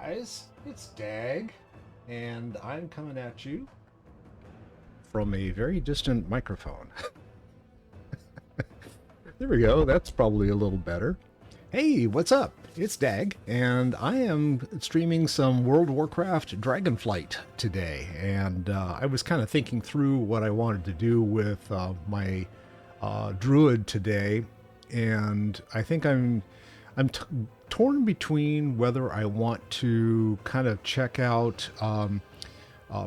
guys, it's Dag, and I'm coming at you from a very distant microphone. There we go, that's probably a little better. Hey, what's up? It's Dag, and I am streaming some World of Warcraft Dragonflight today, and I was kind of thinking through what I wanted to do with my druid today, and I think I'm torn between whether I want to kind of check out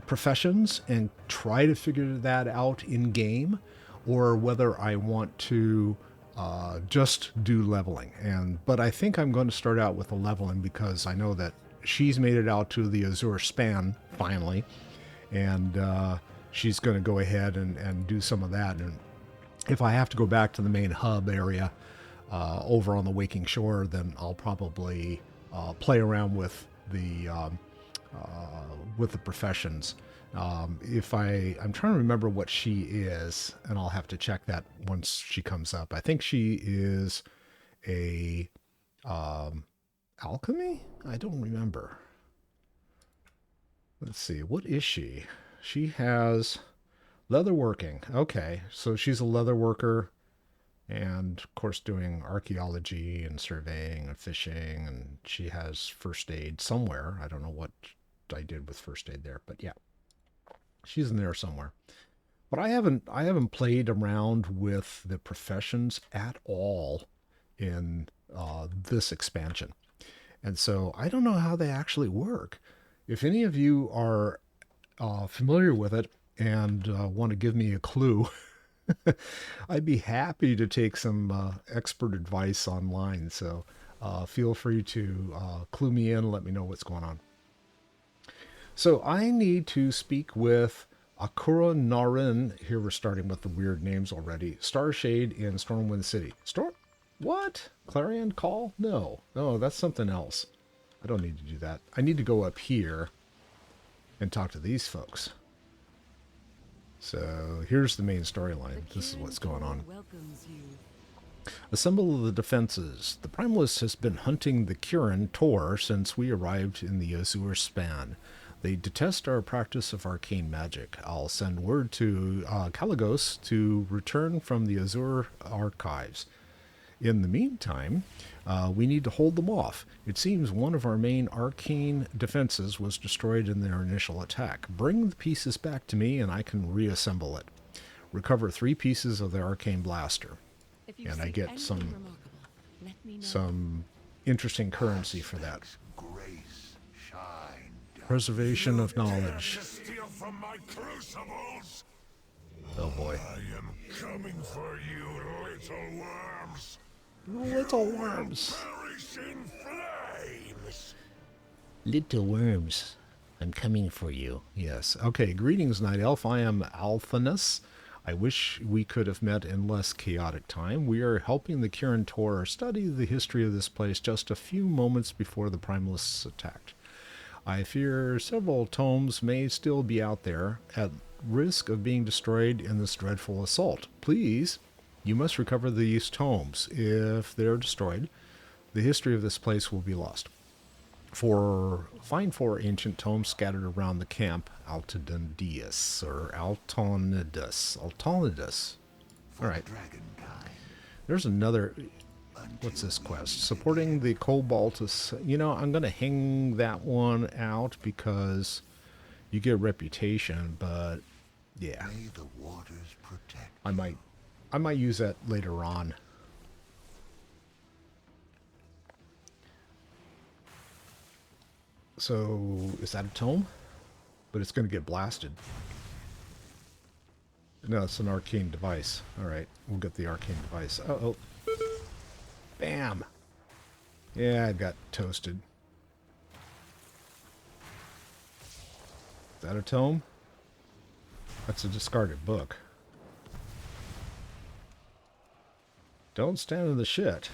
professions and try to figure that out in game, or whether I want to just do leveling. But I think I'm going to start out with the leveling because I know that she's made it out to the Azure span finally, and she's going to go ahead and do some of that. And if I have to go back to the main hub area over on the Waking Shore, then I'll probably play around with the professions. I'm trying to remember what she is, and I'll have to check that once she comes up. I think she is a alchemy. I don't remember. Let's see. What is she? She has leather working. Okay, so she's a leather worker. And of course doing archaeology and surveying and fishing, and she has first aid somewhere. I don't know what I did with first aid there, but yeah, she's in there somewhere. But I haven't played around with the professions at all in this expansion, and so I don't know how they actually work. If any of you are familiar with it and want to give me a clue, I'd be happy to take some expert advice online. So feel free to clue me in, let me know what's going on. So I need to speak with Akura Narin. Here we're starting with the weird names already. Starshade in Stormwind City. What? Clarion Call? No, that's something else. I don't need to do that. I need to go up here and talk to these folks. So here's the main storyline. This is what's going on. Assemble the defenses. The Primalist has been hunting the Kirin Tor since we arrived in the Azure span. They detest our practice of arcane magic. I'll send word to Kaligos to return from the Azure archives. In the meantime, we need to hold them off. It seems one of our main arcane defenses was destroyed in their initial attack. Bring the pieces back to me and I can reassemble it. Recover 3 pieces of the arcane blaster. And I get some interesting currency for that. Preservation of knowledge. Oh boy. I am coming for you, little worms. Little worms. Perish in flames. Little worms. I'm coming for you. Yes. Okay. Greetings, Night Elf. I am Alphanus. I wish we could have met in less chaotic time. We are helping the Kirin Tor study the history of this place just a few moments before the Primalists attacked. I fear several tomes may still be out there at risk of being destroyed in this dreadful assault. Please, you must recover these tomes. If they're destroyed, the history of this place will be lost. Find 4 ancient tomes scattered around the camp, Altonidas, or Altonidus. Alright. There's another... What's this quest? Supporting the Cobaltus. You know, I'm going to hang that one out because you get a reputation, but yeah. May the waters protect. I might use that later on. So, is that a tome? But it's going to get blasted. No, it's an arcane device. Alright, we'll get the arcane device. Uh-oh. Bam! Yeah, I got toasted. Is that a tome? That's a discarded book. Don't stand in the shit.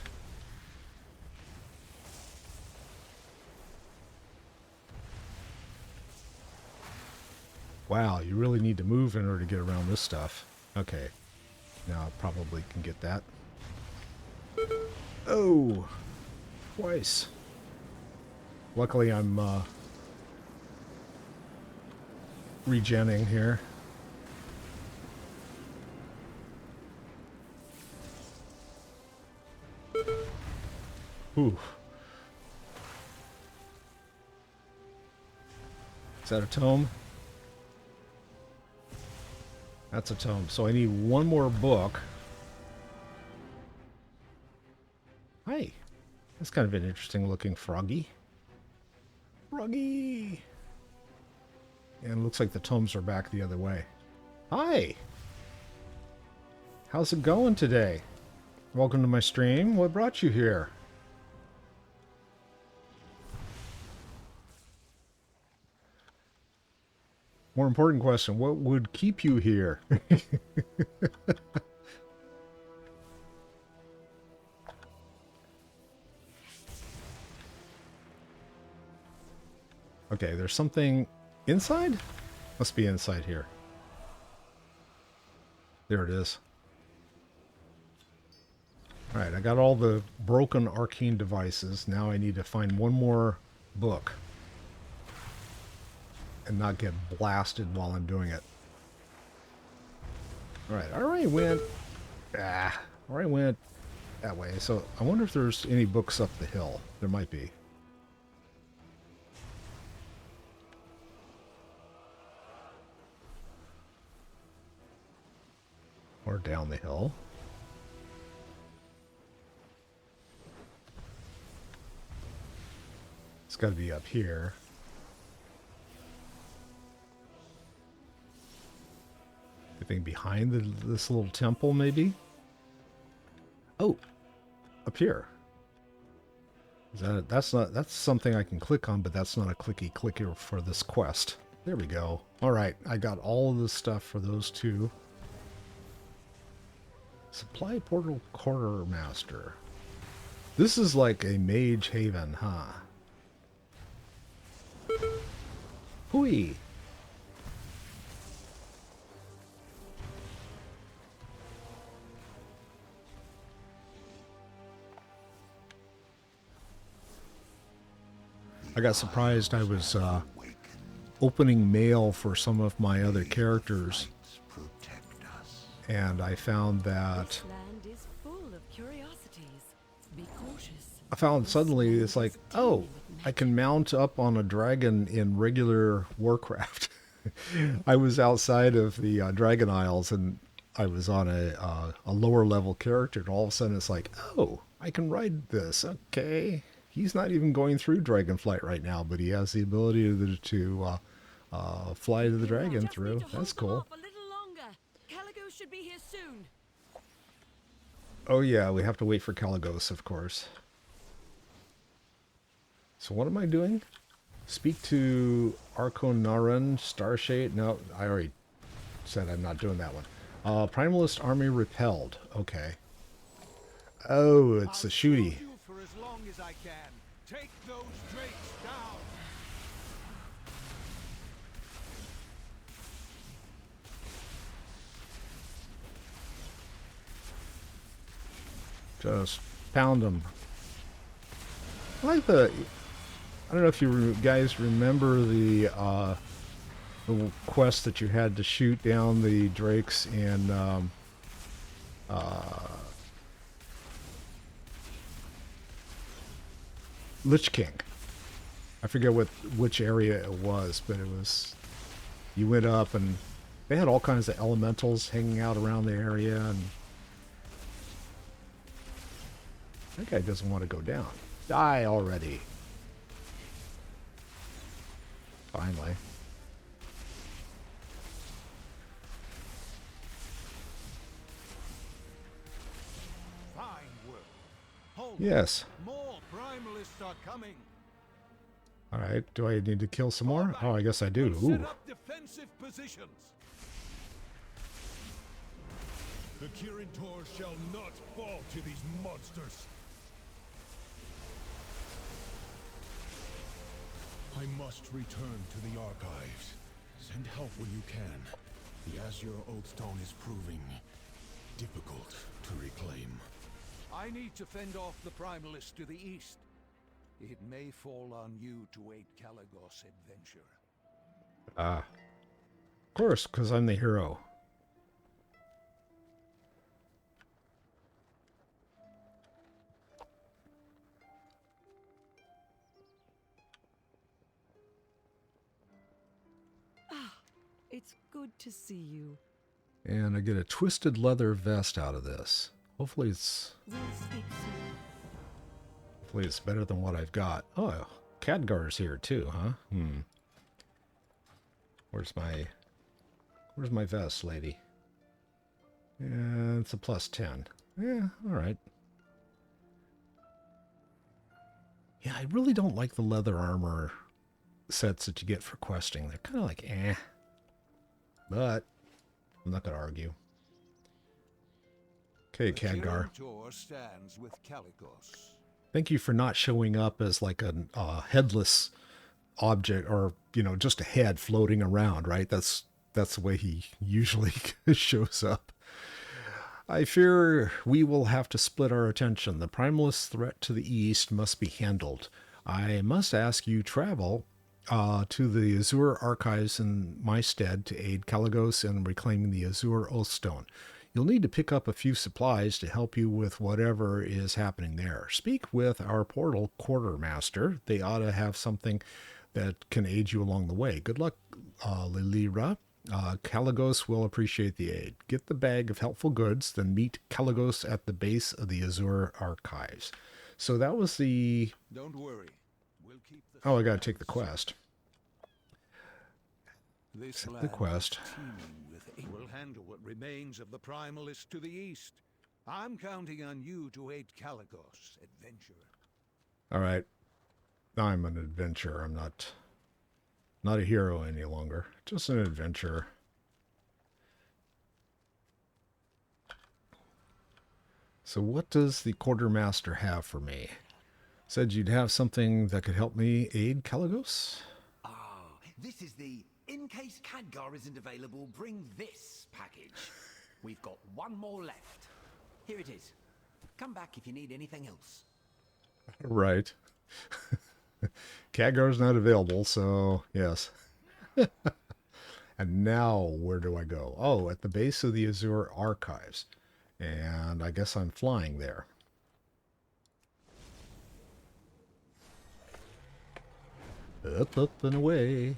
Wow, you really need to move in order to get around this stuff. Okay. Now I probably can get that. Oh! Twice. Luckily, I'm regenning here. Ooh. Is that a tome? That's a tome. So I need one more book. Hi. That's kind of an interesting looking froggy. Froggy! And it looks like the tomes are back the other way. Hi! How's it going today? Welcome to my stream. What brought you here? More important question, what would keep you here? Okay, there's something inside? Must be inside here. There it is. Alright, I got all the broken arcane devices. Now I need to find one more book. And not get blasted while I'm doing it. Alright, I already went... already went that way. So I wonder if there's any books up the hill. There might be. Or down the hill. It's got to be up here. Anything behind this little temple, maybe? Oh, up here. Is that that's something I can click on, but that's not a clicky clicker for this quest. There we go. All right, I got all of this stuff for those two. Supply portal quartermaster. This is like a mage haven, huh? Hooey! I got surprised I was opening mail for some of my other characters. And I found that... I found suddenly it's like, oh, I can mount up on a dragon in regular Warcraft. I was outside of the Dragon Isles and I was on a lower level character, and all of a sudden it's like, oh, I can ride this. Okay. He's not even going through Dragonflight right now, but he has the ability to fly the dragon through. That's cool. Should be here soon. Oh yeah, we have to wait for Caligos, of course. So what am I doing? Speak to Arconaran, Starshade. No, I already said I'm not doing that one. Primalist army repelled. Okay. Oh, it's a shooty. For as long as I can. Take those drakes down. Just pound them. I like the... I don't know if you guys remember the quest that you had to shoot down the drakes in Lich King. I forget which area it was, but it was... You went up and they had all kinds of elementals hanging out around the area, and that guy doesn't want to go down. Die already. Finally. Fine work. Hold Yes. more primalists are coming. Alright, do I need to kill some more? Oh, I guess I do. Set Ooh. up defensive positions. The Kirin-Tor shall not fall to these monsters. I must return to the archives. Send help when you can. The Azure Oathstone is proving difficult to reclaim. I need to fend off the primalists to the east. It may fall on you to aid Kalagos' adventure. Ah. Of course, because I'm the hero. It's good to see you. And I get a twisted leather vest out of this. Hopefully it's better than what I've got. Oh, Khadgar's here too, huh? Where's my vest, lady? And it's a +10. Yeah, alright. Yeah, I really don't like the leather armor sets that you get for questing. They're kind of like, eh. But I'm not going to argue. Okay, Khadgar. Tour stands with Kalagos. Thank you for not showing up as like a headless object, or just a head floating around, right? That's the way he usually shows up. I fear we will have to split our attention. The primalist threat to the east must be handled. I must ask you travel to the Azure Archives in my stead to aid Kalagos in reclaiming the Azure Oathstone. You'll need to pick up a few supplies to help you with whatever is happening there. Speak with our portal quartermaster. They ought to have something that can aid you along the way. Good luck, Lilira. Kalagos will appreciate the aid. Get the bag of helpful goods, then meet Kalagos at the base of the Azure Archives. So that was the... Don't worry. We'll keep the... Oh, I gotta take the quest. This The quest. We'll handle what remains of the primalist to the east. I'm counting on you to aid Kalagos' adventure. Alright. I'm an adventurer. I'm not a hero any longer. Just an adventurer. So what does the quartermaster have for me? Said you'd have something that could help me aid Kalagos? This is the in case Khadgar isn't available, bring this package. We've got one more left. Here it is. Come back if you need anything else. Right. Khadgar's not available, so yes. And now, where do I go? Oh, at the base of the Azure Archives. And I guess I'm flying there. Up, up, and away.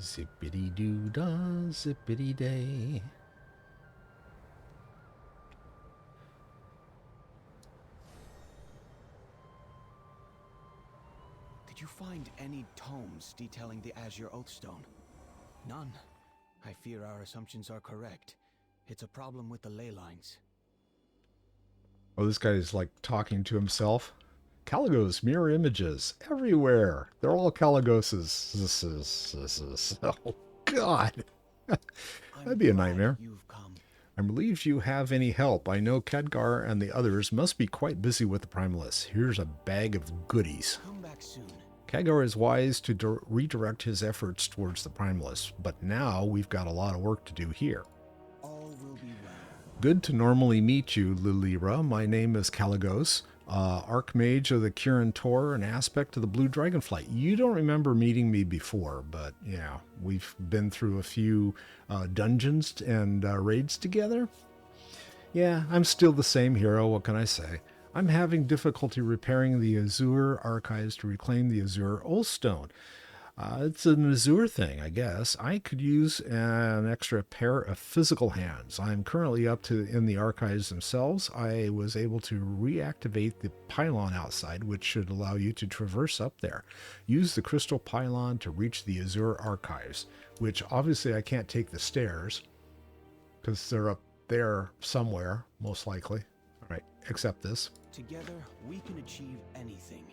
Zippity-doo-dah, zippity-day. Did you find any tomes detailing the Azure Oathstone? None. I fear our assumptions are correct. It's a problem with the ley lines. Oh, this guy's like talking to himself. Kalagos mirror images everywhere. They're all Kalagoses. Oh, God. That'd be a nightmare. You've come. I'm relieved you have any help. I know Khadgar and the others must be quite busy with the primalists. Here's a bag of goodies. Come back soon. Khadgar is wise to redirect his efforts towards the primalists, but now we've got a lot of work to do here. All will be well. Good to normally meet you, Lilira. My name is Kalagos, Archmage of the Kirin Tor, an aspect of the Blue Dragonflight. You don't remember meeting me before, but yeah, we've been through a few dungeons and raids together. Yeah, I'm still the same hero, what can I say? I'm having difficulty repairing the Azure Archives to reclaim the Azure Oathstone. It's an Azure thing, I guess. I could use an extra pair of physical hands. I'm currently up to in the archives themselves. I was able to reactivate the pylon outside, which should allow you to traverse up there. Use the crystal pylon to reach the Azure Archives, which obviously I can't take the stairs because they're up there somewhere, most likely. All right, accept this. Together, we can achieve anything.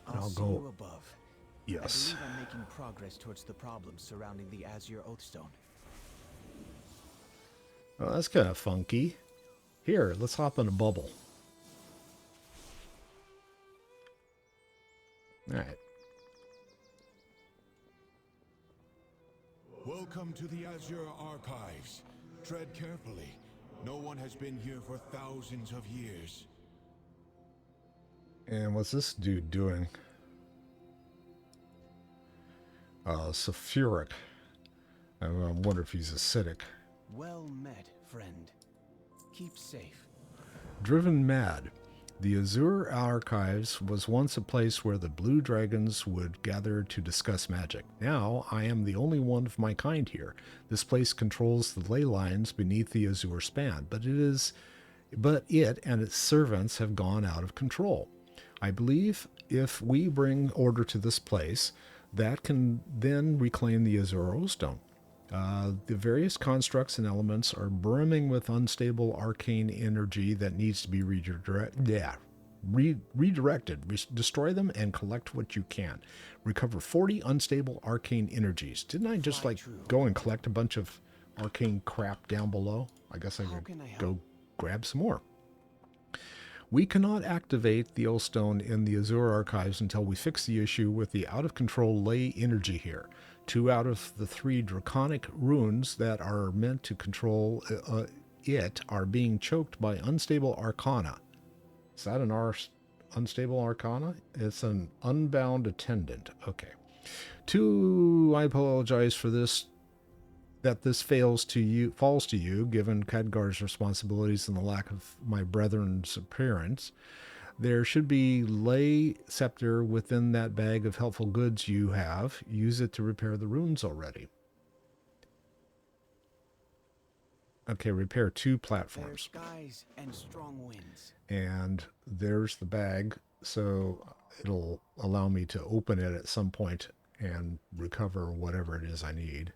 I'll see go. you above. Yes. I believe I'm making progress towards the problems surrounding the Azure Oathstone. Oh, that's kind of funky. Here, let's hop in a bubble. All right. Welcome to the Azure Archives. Tread carefully. No one has been here for thousands of years. And what's this dude doing? Sulfuric. I wonder if he's acidic. Well met, friend. Keep safe. Driven mad. The Azure Archives was once a place where the blue dragons would gather to discuss magic. Now, I am the only one of my kind here. This place controls the ley lines beneath the Azure span, but it and its servants have gone out of control. I believe if we bring order to this place, that can then reclaim the Azure Stone. The various constructs and elements are brimming with unstable arcane energy that needs to be redirected. Destroy them and collect what you can. Recover 40 unstable arcane energies. Didn't I just go and collect a bunch of arcane crap down below? I guess I could go grab some more. We cannot activate the Stone in the Azure Archives until we fix the issue with the out-of-control ley energy here. 2 out of the 3 draconic runes that are meant to control it are being choked by unstable arcana. Is that an unstable arcana? It's an unbound attendant. Okay. 2, I apologize for this, that this falls to you, given Khadgar's responsibilities and the lack of my brethren's appearance. There should be ley scepter within that bag of helpful goods you have. Use it to repair the runes already. Okay, repair 2 platforms. There's skies and strong winds. And there's the bag, so it'll allow me to open it at some point and recover whatever it is I need.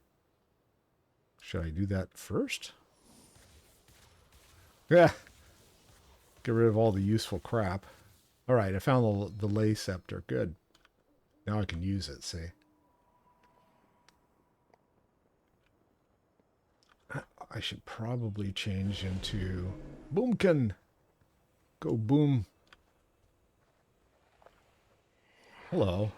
Should I do that first? Yeah. Get rid of all the useful crap. Alright, I found the ley scepter. Good. Now I can use it, see? I should probably change into Boomkin. Go boom. Hello.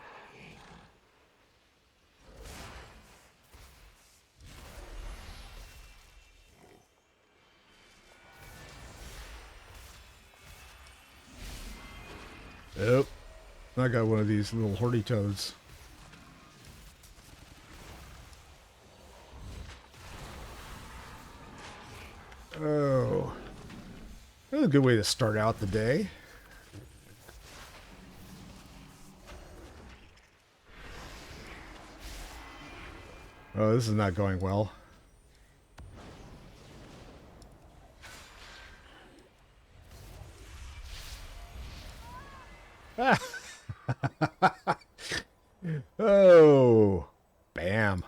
Yep. I got one of these little horty toads. Oh. That's a good way to start out the day. Oh, this is not going well. Oh, bam.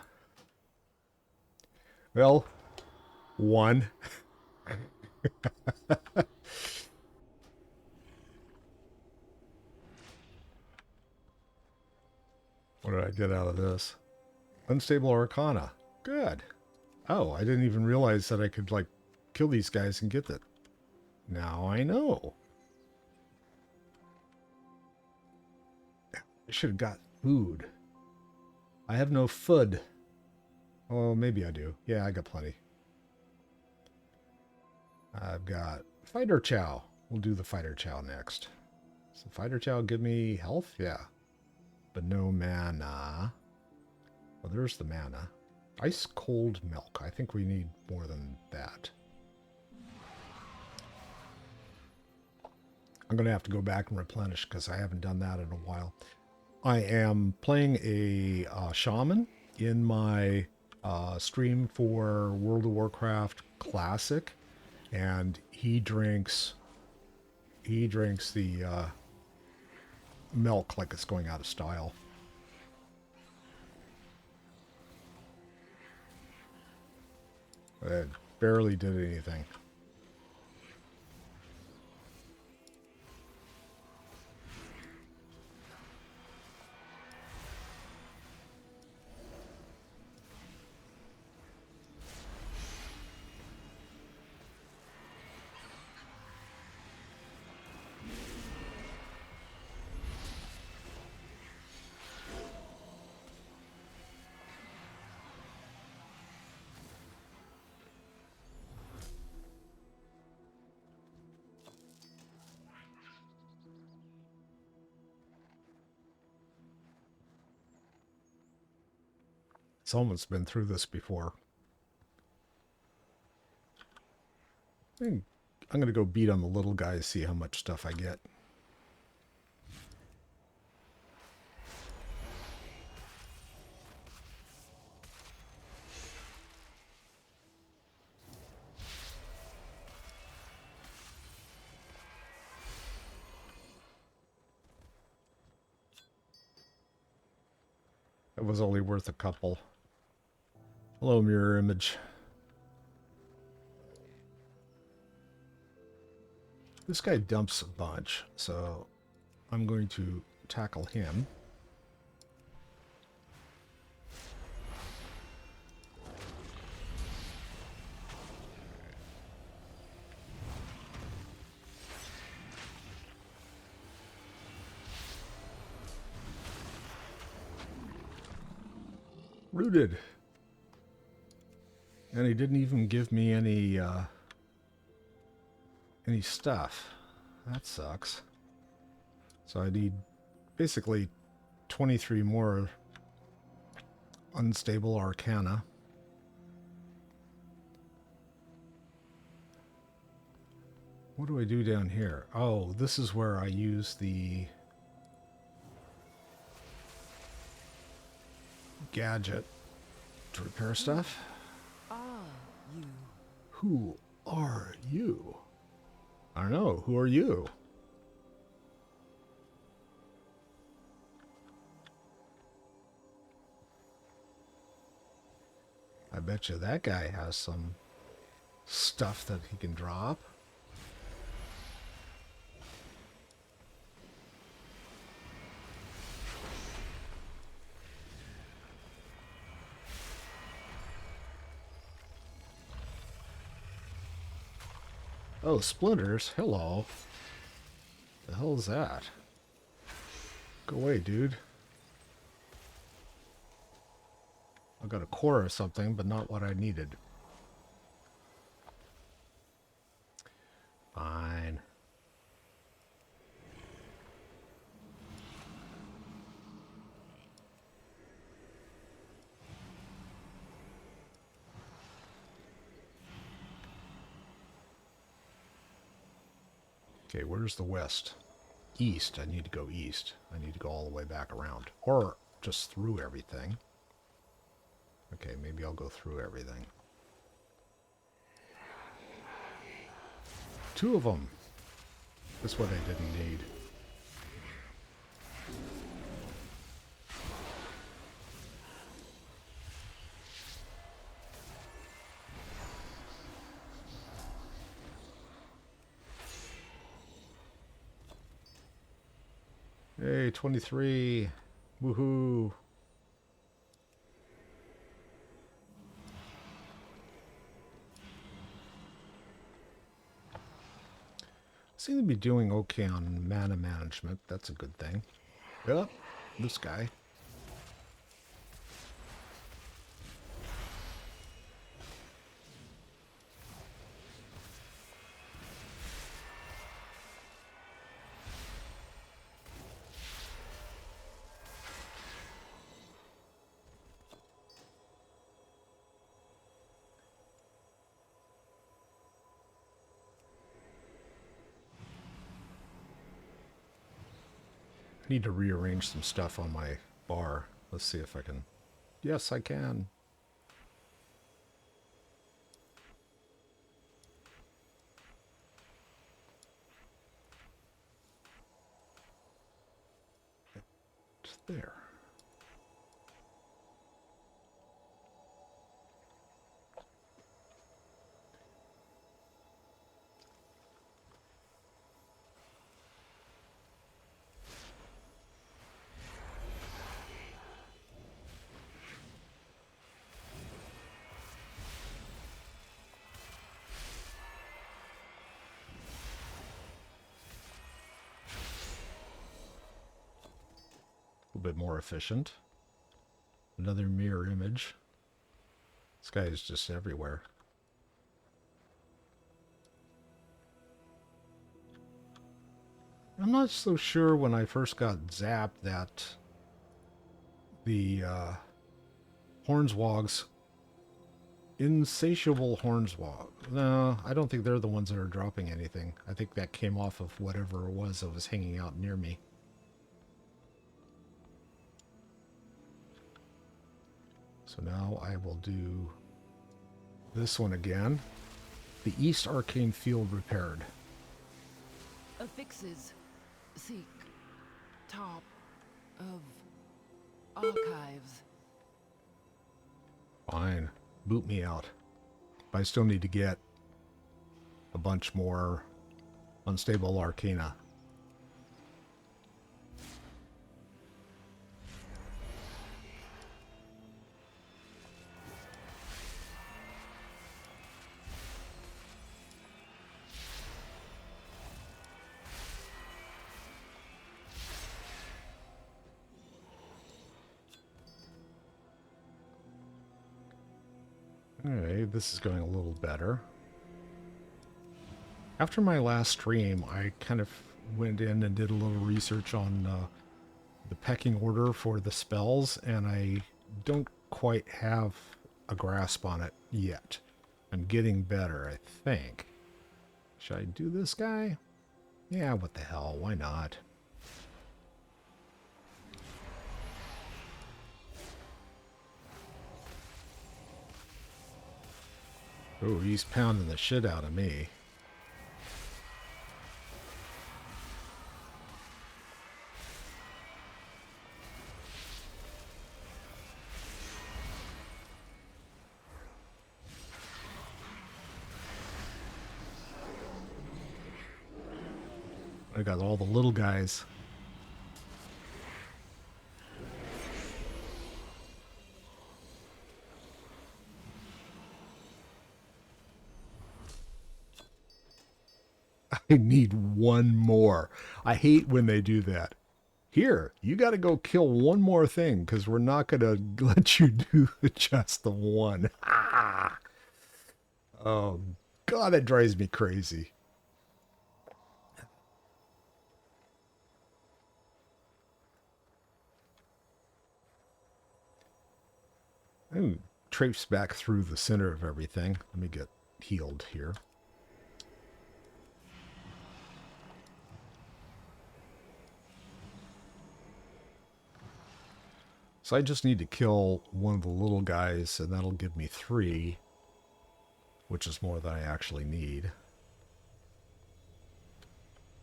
Well, 1. What did I get out of this? Unstable Arcana. Good. Oh, I didn't even realize that I could, like, kill these guys and get that. Now I know. I should have got food. I have no food. Oh, maybe I do. Yeah, I got plenty. I've got Fighter Chow. We'll do the Fighter Chow next. So Fighter Chow give me health? Yeah. But no mana. Well, there's the mana. Ice cold milk. I think we need more than that. I'm going to have to go back and replenish because I haven't done that in a while. I am playing a shaman in my stream for World of Warcraft Classic, and he drinks the milk like it's going out of style. It barely did anything. Someone's been through this before. I'm going to go beat on the little guys, see how much stuff I get. It was only worth a couple. Hello, mirror image. This guy dumps a bunch, so I'm going to tackle him. Rooted. And he didn't even give me any stuff. That sucks. So I need basically 23 more unstable arcana. What do I do down here? Oh, this is where I use the gadget to repair stuff. You. Who are you? I don't know. Who are you? I bet you that guy has some stuff that he can drop. Oh, splinters. Hello. The hell is that? Go away, dude. I got a core or something, but not what I needed. Fine. Okay, where's the west? East. I need to go east. I need to go all the way back around. Or just through everything. Okay, maybe I'll go through everything. 2 of them. That's what I didn't need. Hey, 23. Woohoo. Seem to be doing okay on mana management. That's a good thing. Yep, this guy. Need to rearrange some stuff on my bar. Let's see if I can. Yes, I can. It's there. Bit more efficient. Another mirror image. This guy is just everywhere. I'm not so sure when I first got zapped that the Hornswogs. Insatiable Hornswog. No, I don't think they're the ones that are dropping anything. I think that came off of whatever it was that was hanging out near me. So now I will do this one again. The East Arcane Field repaired. Affixes. Seek. Top. Of. Archives. Fine. Boot me out. But I still need to get a bunch more unstable arcana. Alright, this is going a little better. After my last stream, I kind of went in and did a little research on the pecking order for the spells, and I don't quite have a grasp on it yet. I'm getting better, I think. Should I do this guy? Yeah, what the hell, why not? Oh, he's pounding the shit out of me. I got all the little guys. I need one more. I hate when they do that. Here, you got to go kill one more thing because we're not going to let you do just the one. Ah! Oh, God, that drives me crazy. Ooh, traipse back through the center of everything. Let me get healed here. So I just need to kill one of the little guys, and that'll give me 3, which is more than I actually need.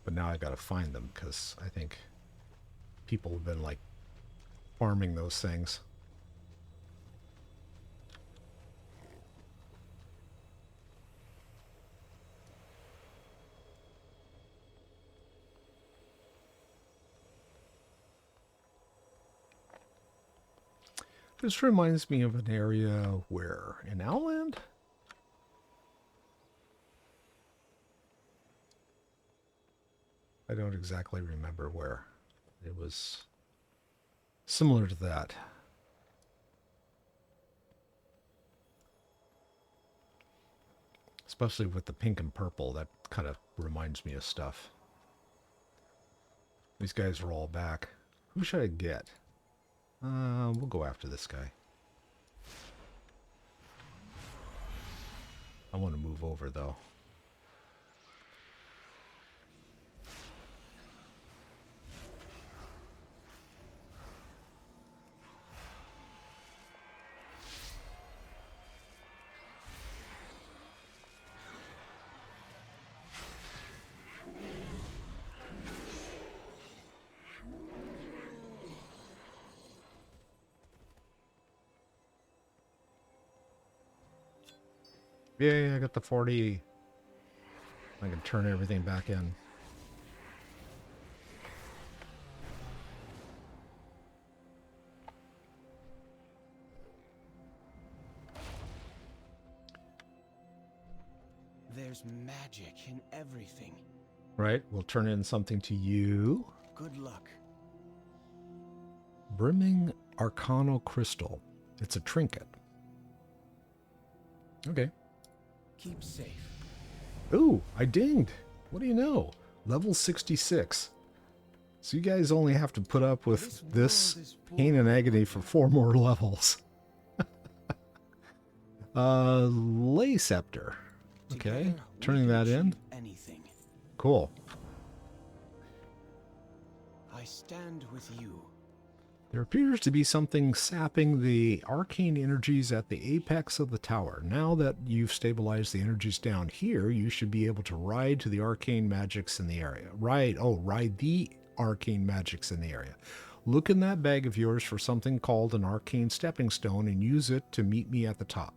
But now I gotta find them, because I think people have been, like, farming those things. This reminds me of an area where? In Outland? I don't exactly remember where. It was similar to that. Especially with the pink and purple, that kind of reminds me of stuff. These guys are all back. Who should I get? We'll go after this guy. I want to move over, though. Yay, I got the 40. I can turn everything back in. There's magic in everything. Right, we'll turn in something to you. Good luck. Brimming Arcano Crystal. It's a trinket. Okay. Keep safe. Ooh, I dinged. What do you know? Level 66. So you guys only have to put up with this pain and agony for 4 more levels. Lay Scepter. Okay, Together, we turning can that in. achieve anything. Cool. I stand with you. There appears to be something sapping the arcane energies at the apex of the tower. Now that you've stabilized the energies down here, you should be able to ride to the arcane magics in the area. Ride the arcane magics in the area. Look in that bag of yours for something called an arcane stepping stone and use it to meet me at the top.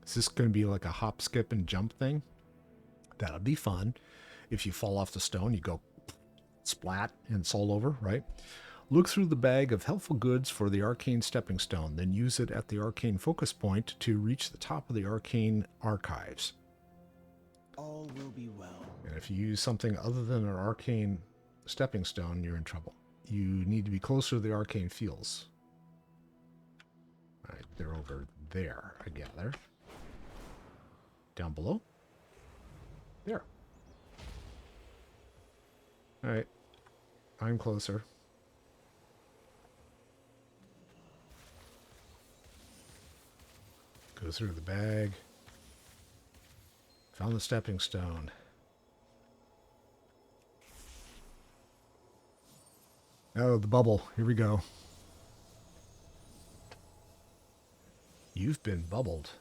Is this going to be like a hop, skip, and jump thing? That'll be fun. If you fall off the stone, you go splat and it's all over, right? Look through the bag of helpful goods for the arcane stepping stone, then use it at the arcane focus point to reach the top of the arcane archives. All will be well. And if you use something other than an arcane stepping stone, you're in trouble. You need to be closer to the arcane fields. All right, they're over there, I gather. Down below? There. All right, I'm closer. Go through the bag. Found the stepping stone. Oh, the bubble. Here we go. You've been bubbled.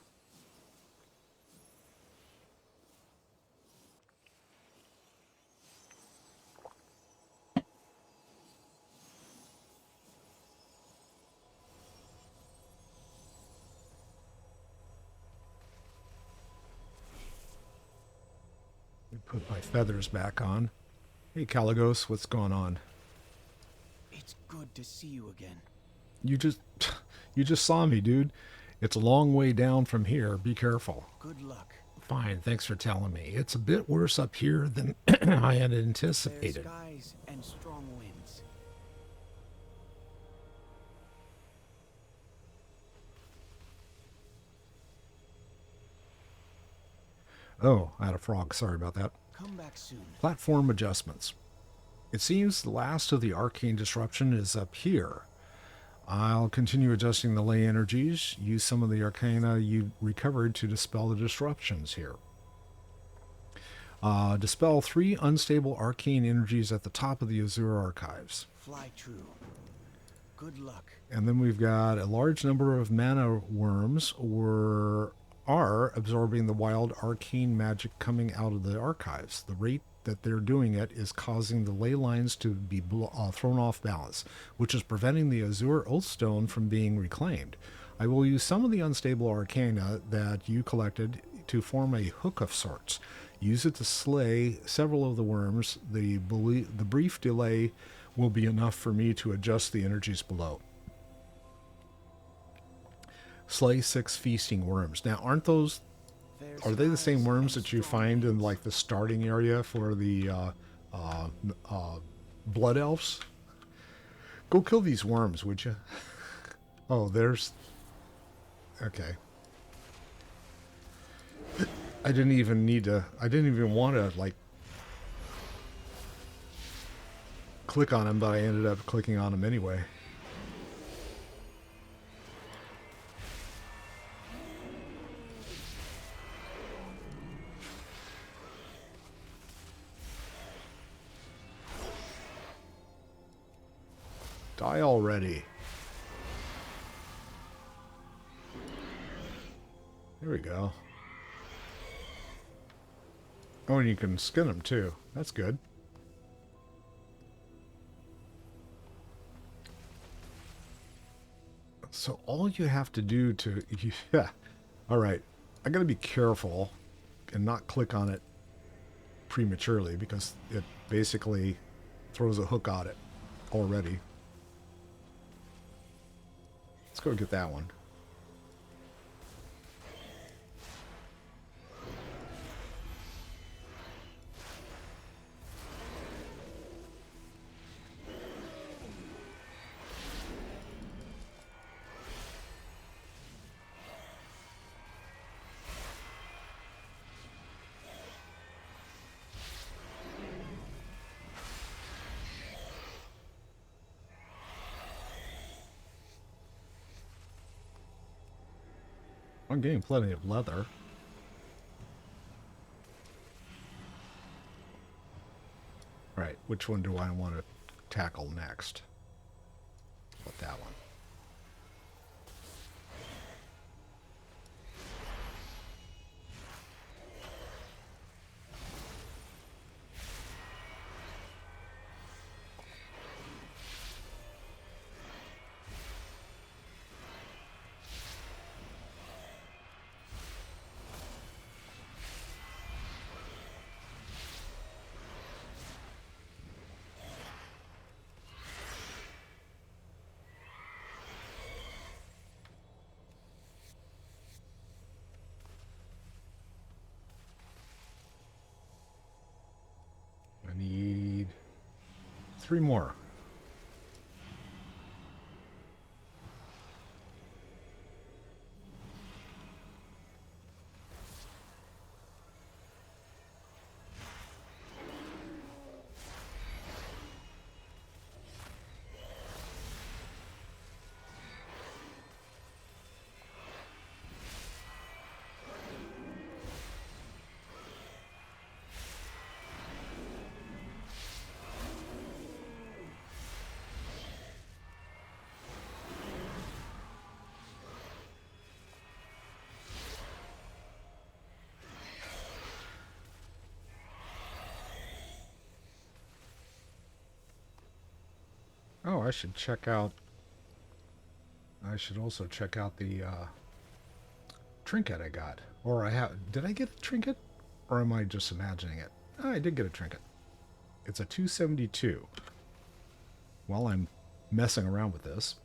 Put my feathers back on. Hey, Caligos, what's going on? It's good to see you again. You just saw me, dude. It's a long way down from here. Be careful. Good luck. Fine, thanks for telling me. It's a bit worse up here than I had Fair anticipated. skies and strong winds. Oh, I had a frog. Sorry about that. Come back soon. Platform adjustments. It seems the last of the arcane disruption is up here. I'll continue adjusting the ley energies. Use some of the arcana you recovered to dispel the disruptions here. Dispel 3 unstable arcane energies at the top of the Azure archives. Fly true. Good luck. And then we've got a large number of mana worms are absorbing the wild arcane magic coming out of the archives. The rate that they're doing it is causing the ley lines to be thrown off balance, which is preventing the Azure Oathstone from being reclaimed. I will use some of the unstable arcana that you collected to form a hook of sorts. Use it to slay several of the worms. The brief delay will be enough for me to adjust the energies below. Slay 6 feasting worms. Now, are they the same worms that you find in like the starting area for the blood elves? Go kill these worms, would you? Oh, there's... Okay. I didn't even want to like click on him, but I ended up clicking on him anyway. Die already. There we go. Oh, and you can skin them too. That's good. So all you have to do to... Yeah. Alright. I gotta be careful and not click on it prematurely because it basically throws a hook on it already. Let's go get that one. I'm getting plenty of leather. Right, which one do I want to tackle next? What, that one? I need 3 more. Oh, I should check out... I should also check out the trinket I got. Or I have... Did I get a trinket? Or am I just imagining it? Oh, I did get a trinket. It's a 272. While I'm messing around with this.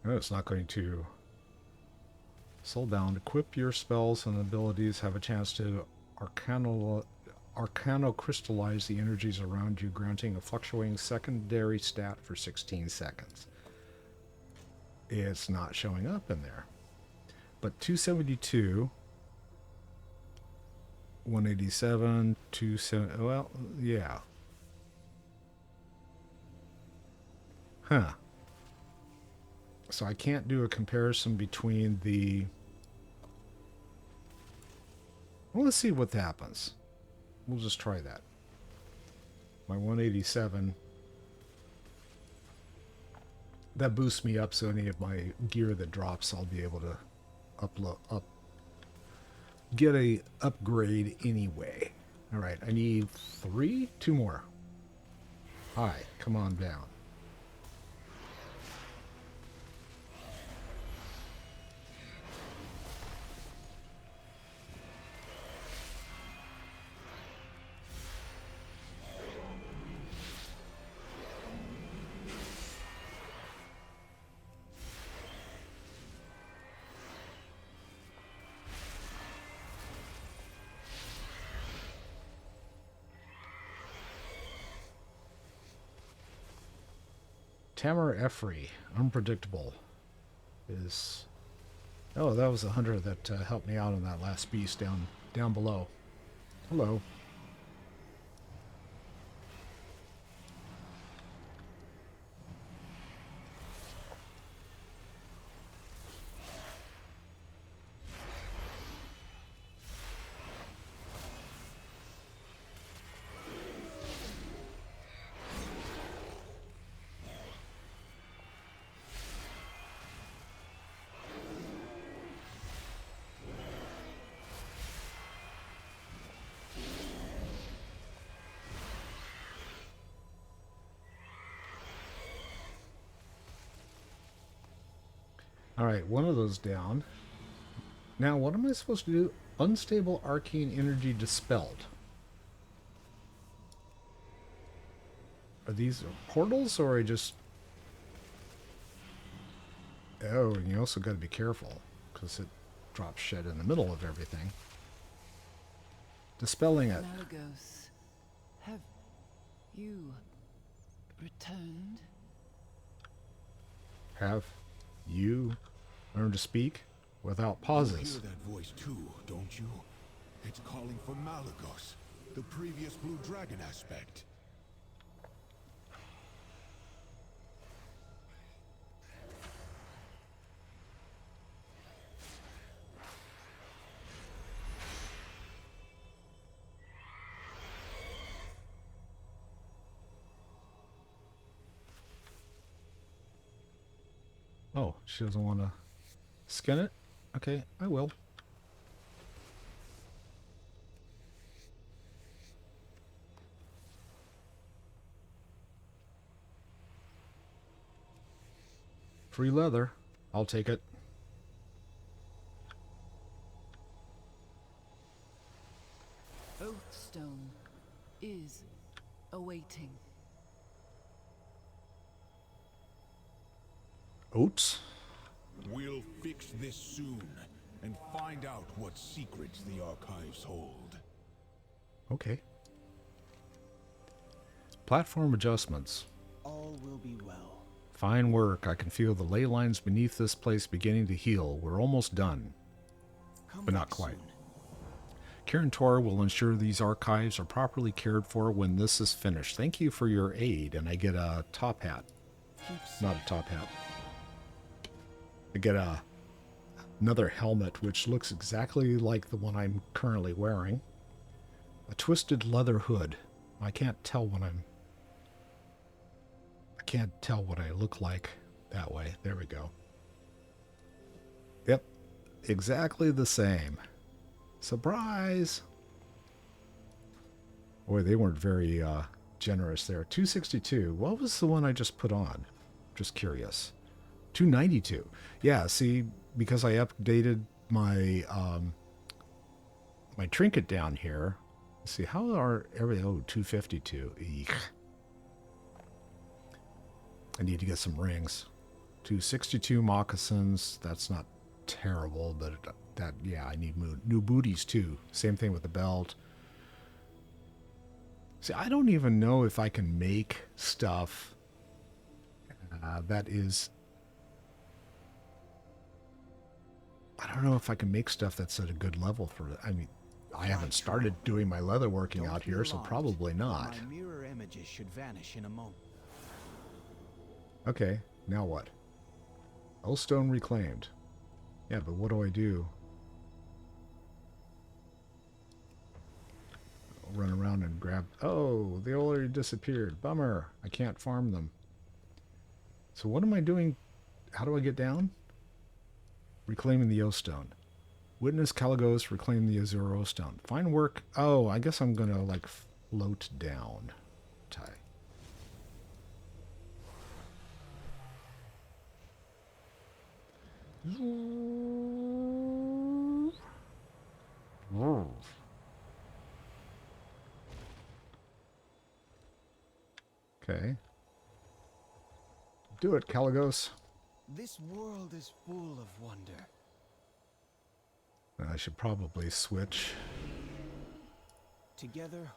No, it's not going to... Soulbound. Equip your spells and abilities. Have a chance to arcano-crystallize the energies around you, granting a fluctuating secondary stat for 16 seconds. It's not showing up in there. But 272, 187, 270, well, yeah. Huh. So I can't do a comparison between the... Well, let's see what happens. We'll just try that. My 187. That boosts me up, so any of my gear that drops, I'll be able to get a upgrade anyway. All right, I need 2 more. Hi, come on down. Tamar Efri, unpredictable, is... Oh, that was the hunter that helped me out on that last beast down below. Hello. Alright, one of those down. Now, what am I supposed to do? Unstable arcane energy dispelled. Are these portals, or I just... Oh, and you also got to be careful, because it drops shit in the middle of everything. Dispelling it. Malagos, have you returned? Have you learned to speak without You pauses? hear that voice too, don't you? It's calling for Malagos, the previous blue dragon aspect. Oh, she doesn't want to skin it? Okay, I will. Free leather. I'll take it. Oathstone is awaiting. Oats? We'll fix this soon and find out what secrets the archives hold. Okay. Platform adjustments. All will be well. Fine work. I can feel the ley lines beneath this place beginning to heal. We're almost done. Come But not back quite. soon. Kirin Tor will ensure these archives are properly cared for when this is finished. Thank you for your aid. And I get a top hat. Keep Not a top hat. I get another helmet, which looks exactly like the one I'm currently wearing. A twisted leather hood. I can't tell what I look like that way. There we go. Yep. Exactly the same. Surprise! Boy, they weren't very generous there. 262. What was the one I just put on? Just curious. 292. Yeah, see, because I updated my my trinket down here. Let's see, how are every 252. Eek. I need to get some rings. 262 moccasins. That's not terrible, but that, yeah, I need new booties too. Same thing with the belt. See, I don't even know if I can make stuff that is... I don't know if I can make stuff that's at a good level for it. I mean, I haven't started doing my leather working Don't out be here, so alarmed. probably not. My mirror images should vanish in a moment. Okay, now what? Oathstone reclaimed. Yeah, but what do I do? I'll run around and grab... Oh, they already disappeared. Bummer. I can't farm them. So what am I doing? How do I get down? Reclaiming the Oathstone. Witness Caligos reclaim the Azure Oathstone. Fine work. Oh, I guess I'm going to, like, float down. Tie. Okay. Do it, Caligos. This world is full of wonder. I should probably switch. Together,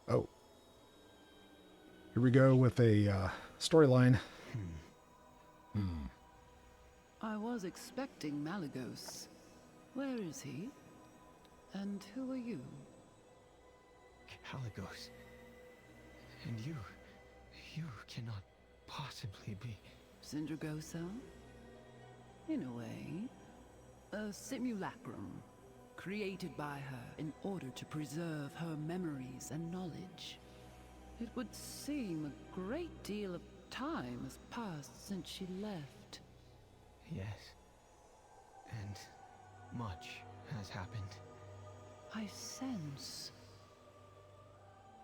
Oh. Here we go with a storyline. I was expecting Malagos. Where is he? And who are you? Caligos. And you cannot possibly be... Sindragosa? In a way, a simulacrum, created by her in order to preserve her memories and knowledge. It would seem a great deal of time has passed since she left. Yes. And much has happened. I sense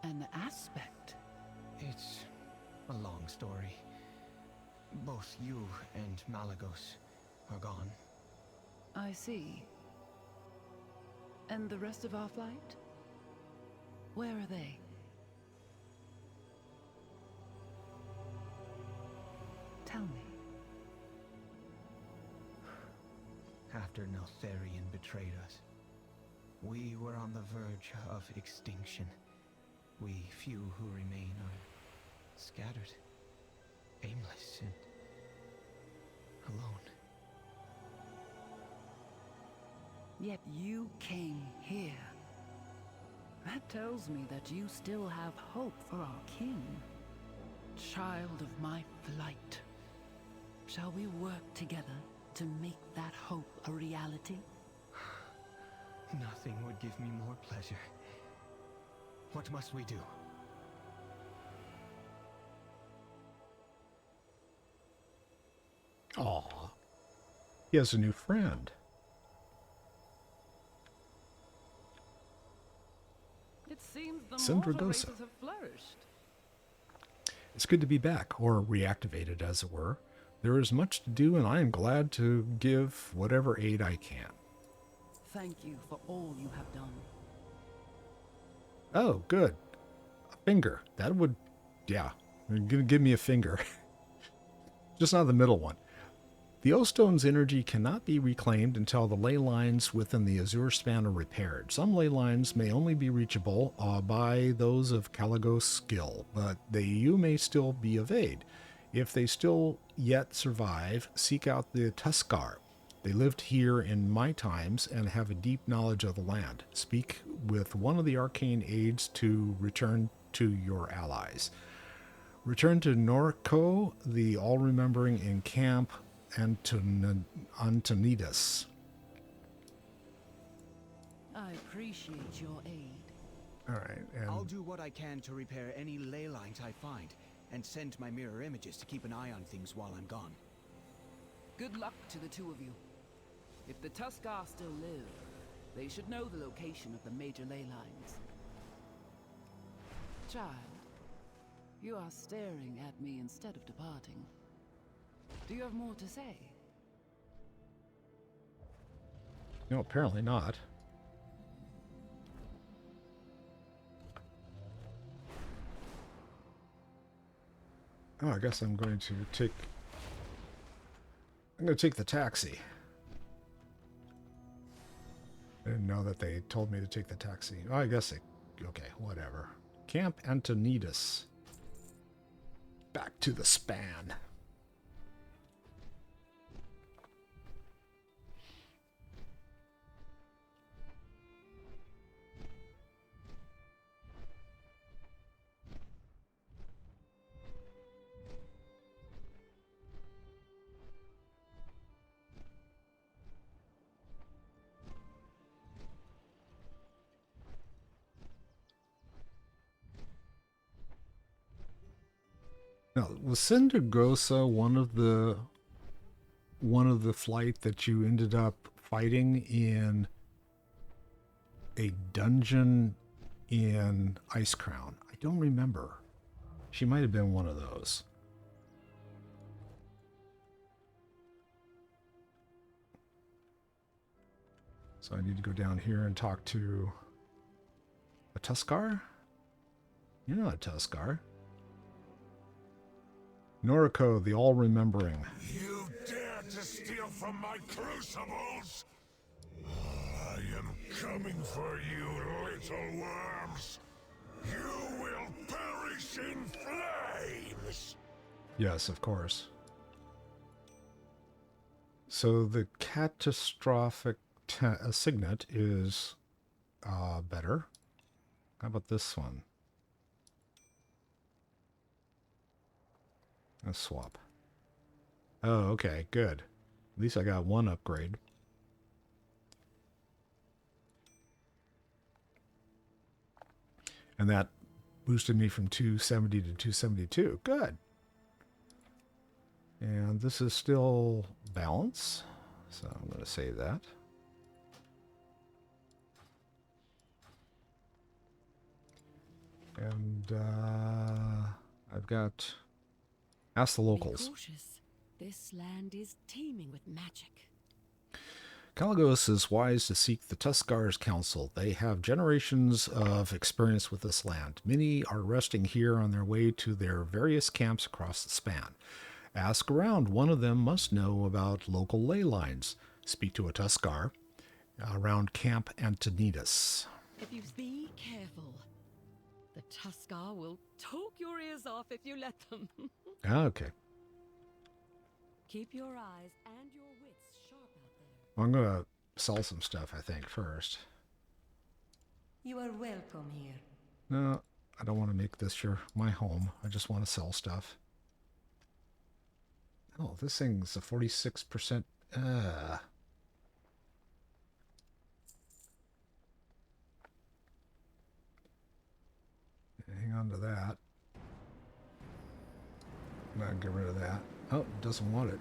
an aspect. It's a long story. Both you and Malagos are gone. I see. And the rest of our flight? Where are they? Tell me. After Neltharion betrayed us, we were on the verge of extinction. We few who remain are scattered, aimless, and alone. Yet you came here. That tells me that you still have hope for our king. Child of my flight. Shall we work together to make that hope a reality? Nothing would give me more pleasure. What must we do? He has a new friend. It seems the Sindra mortal Dosa. races have flourished. It's good to be back, or reactivated, as it were. There is much to do, and I am glad to give whatever aid I can. Thank you for all you have done. Oh, good. A finger. That would... Yeah. Give me a finger. Just not the middle one. The O-Stone's energy cannot be reclaimed until the ley lines within the Azure span are repaired. Some ley lines may only be reachable by those of Caligos' skill, but you may still be of aid. If they still yet survive, seek out the Tuskar. They lived here in my times and have a deep knowledge of the land. Speak with one of the arcane aides to return to your allies. Return to Norco, the all-remembering in camp Antonidas. I appreciate your aid. All right, and I'll do what I can to repair any ley lines I find, and send my mirror images to keep an eye on things while I'm gone. Good luck to the two of you. If the Tuskars still live, they should know the location of the major ley lines. Child, you are staring at me instead of departing. Do you have more to say? no, apparently not. Oh, I guess I'm going to take the taxi. I didn't know that they told me to take the taxi. Oh, I guess okay, whatever. Camp Antonidas. Back to the span. Now, was Cindergrosa one of the flight that you ended up fighting in a dungeon in Ice Crown? I don't remember. She might have been one of those. So I need to go down here and talk to a Tuskar? You're not a Tuskar. Noriko, the all-remembering. You dare to steal from my crucibles? I am coming for you, little worms. You will perish in flames. Yes, of course. So the catastrophic signet is better. How about this one? Let's swap. Oh, okay, good. At least I got one upgrade. And that boosted me from 270 to 272. Good. And this is still balance, so I'm going to save that. And I've got... Ask the locals. Be cautious. This land is teeming with magic. Caligos is wise to seek the Tuskars' counsel. They have generations of experience with this land. Many are resting here on their way to their various camps across the span. Ask around. One of them must know about local ley lines. Speak to a Tuskar around Camp Antonidas. If you be careful, the Tuskar will talk your ears off if you let them. Okay. Keep your eyes and your wits sharp out there. I'm going to sell some stuff, I think, first. You are welcome here. No, I don't want to make this my home. I just want to sell stuff. Oh, this thing's a 46%. Hang on to that. I'm going to get rid of that. Oh, it doesn't want it.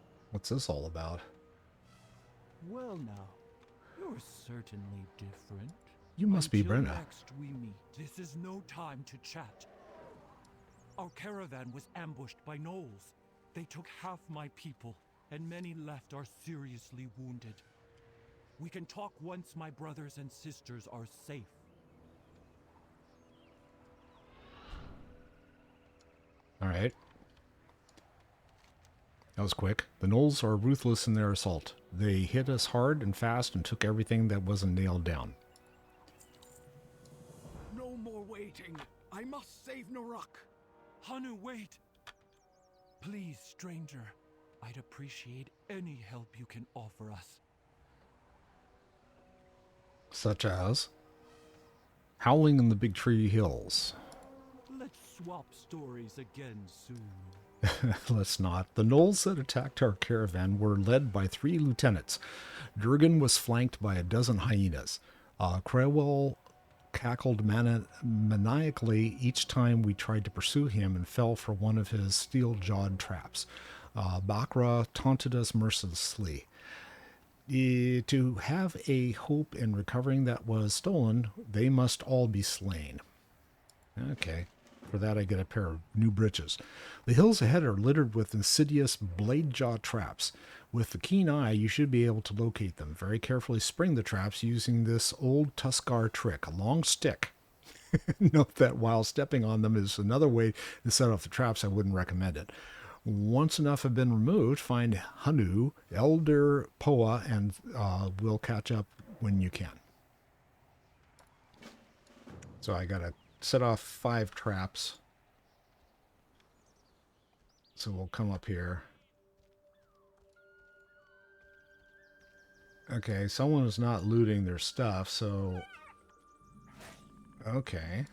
What's this all about? Well now, you're certainly different. You must be Until Brenna. next we meet, this is no time to chat. Our caravan was ambushed by gnolls. They took half my people, and many left are seriously wounded. We can talk once my brothers and sisters are safe. All right. That was quick. The gnolls are ruthless in their assault. They hit us hard and fast and took everything that wasn't nailed down. No more waiting. I must save Naruk. Hanu, wait! Please, stranger. I'd appreciate any help you can offer us. Such as Howling in the Big Tree Hills. Let's swap stories again soon. Let's not. The gnolls that attacked our caravan were led by 3 lieutenants. Durgan was flanked by a dozen hyenas. Crewell cackled maniacally each time we tried to pursue him and fell for one of his steel-jawed traps. Bakra taunted us mercilessly. To have a hope in recovering that was stolen, they must all be slain. Okay. For that, I get a pair of new breeches. The hills ahead are littered with insidious blade-jaw traps. With the keen eye, you should be able to locate them. Very carefully spring the traps using this old Tuskar trick, a long stick. Note that while stepping on them is another way to set off the traps, I wouldn't recommend it. Once enough have been removed, find Hanu, Elder Poa, and we'll catch up when you can. So I gotta set off 5 traps. So we'll come up here. Okay, someone is not looting their stuff, so... Okay.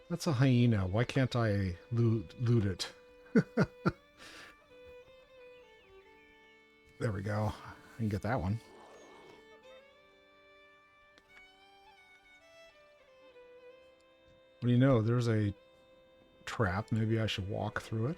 That's a hyena. Why can't I loot it? There we go. I can get that one. What do you know? There's a trap. Maybe I should walk through it.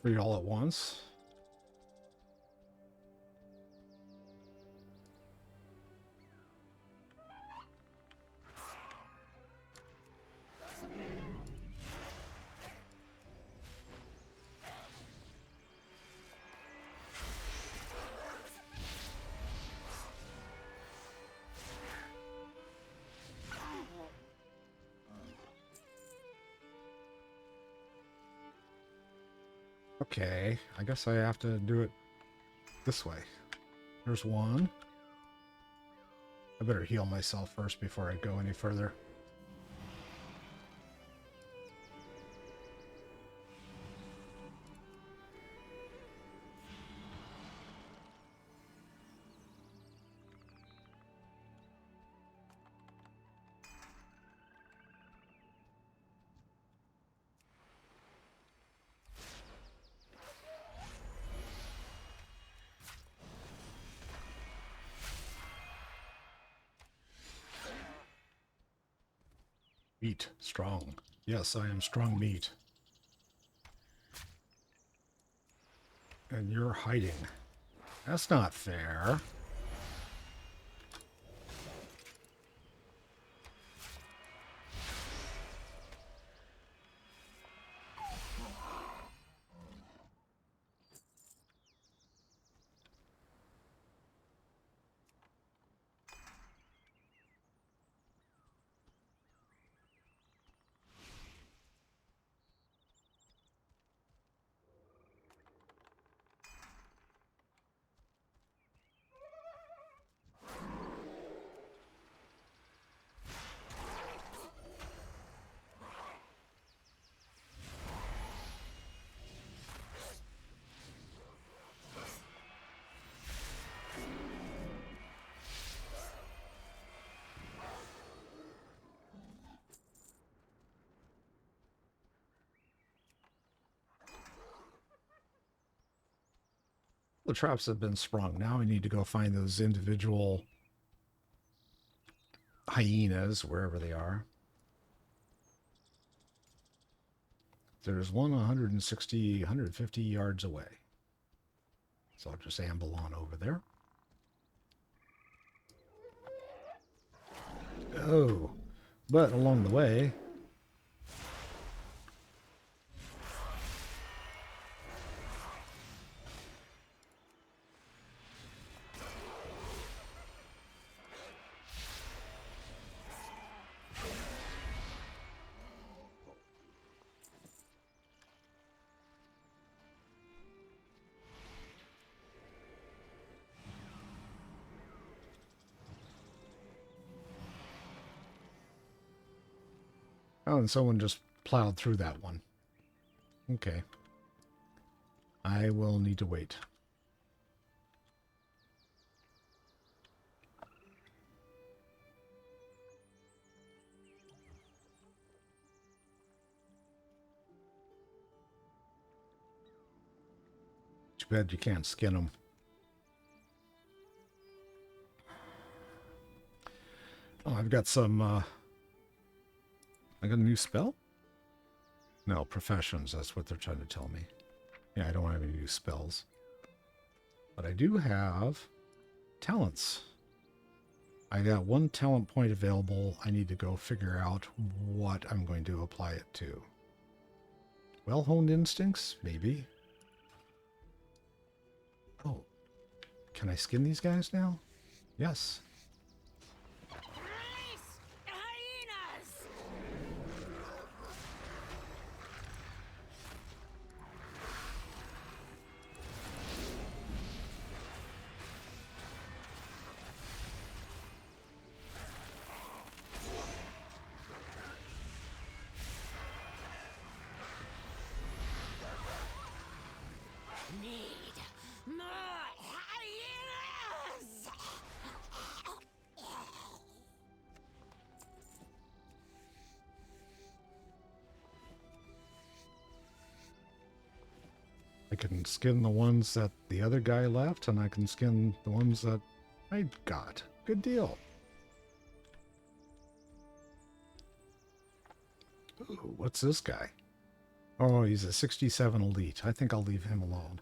Read all at once. Okay, I guess I have to do it this way. There's one. I better heal myself first before I go any further. Meat. Strong. Yes, I am strong meat. And you're hiding. That's not fair. The traps have been sprung. Now I need to go find those individual hyenas, wherever they are. There's one 160, 150 yards away. So I'll just amble on over there. Oh, but along the way, oh, and someone just plowed through that one. Okay. I will need to wait. Too bad you can't skin them. Oh, I've got some, I got a new spell? No, professions, that's what they're trying to tell me. Yeah, I don't have any new spells. But I do have talents. I got one talent point available. I need to go figure out what I'm going to apply it to. Well-honed instincts? Maybe. Oh. Can I skin these guys now? Yes. I can skin the ones that the other guy left, and I can skin the ones that I got. Good deal. Ooh, what's this guy? Oh, he's a 67 elite. I think I'll leave him alone.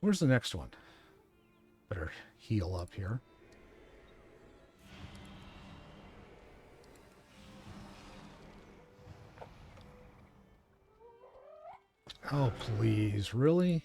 Where's the next one? Better heal up here. Oh, please. Really?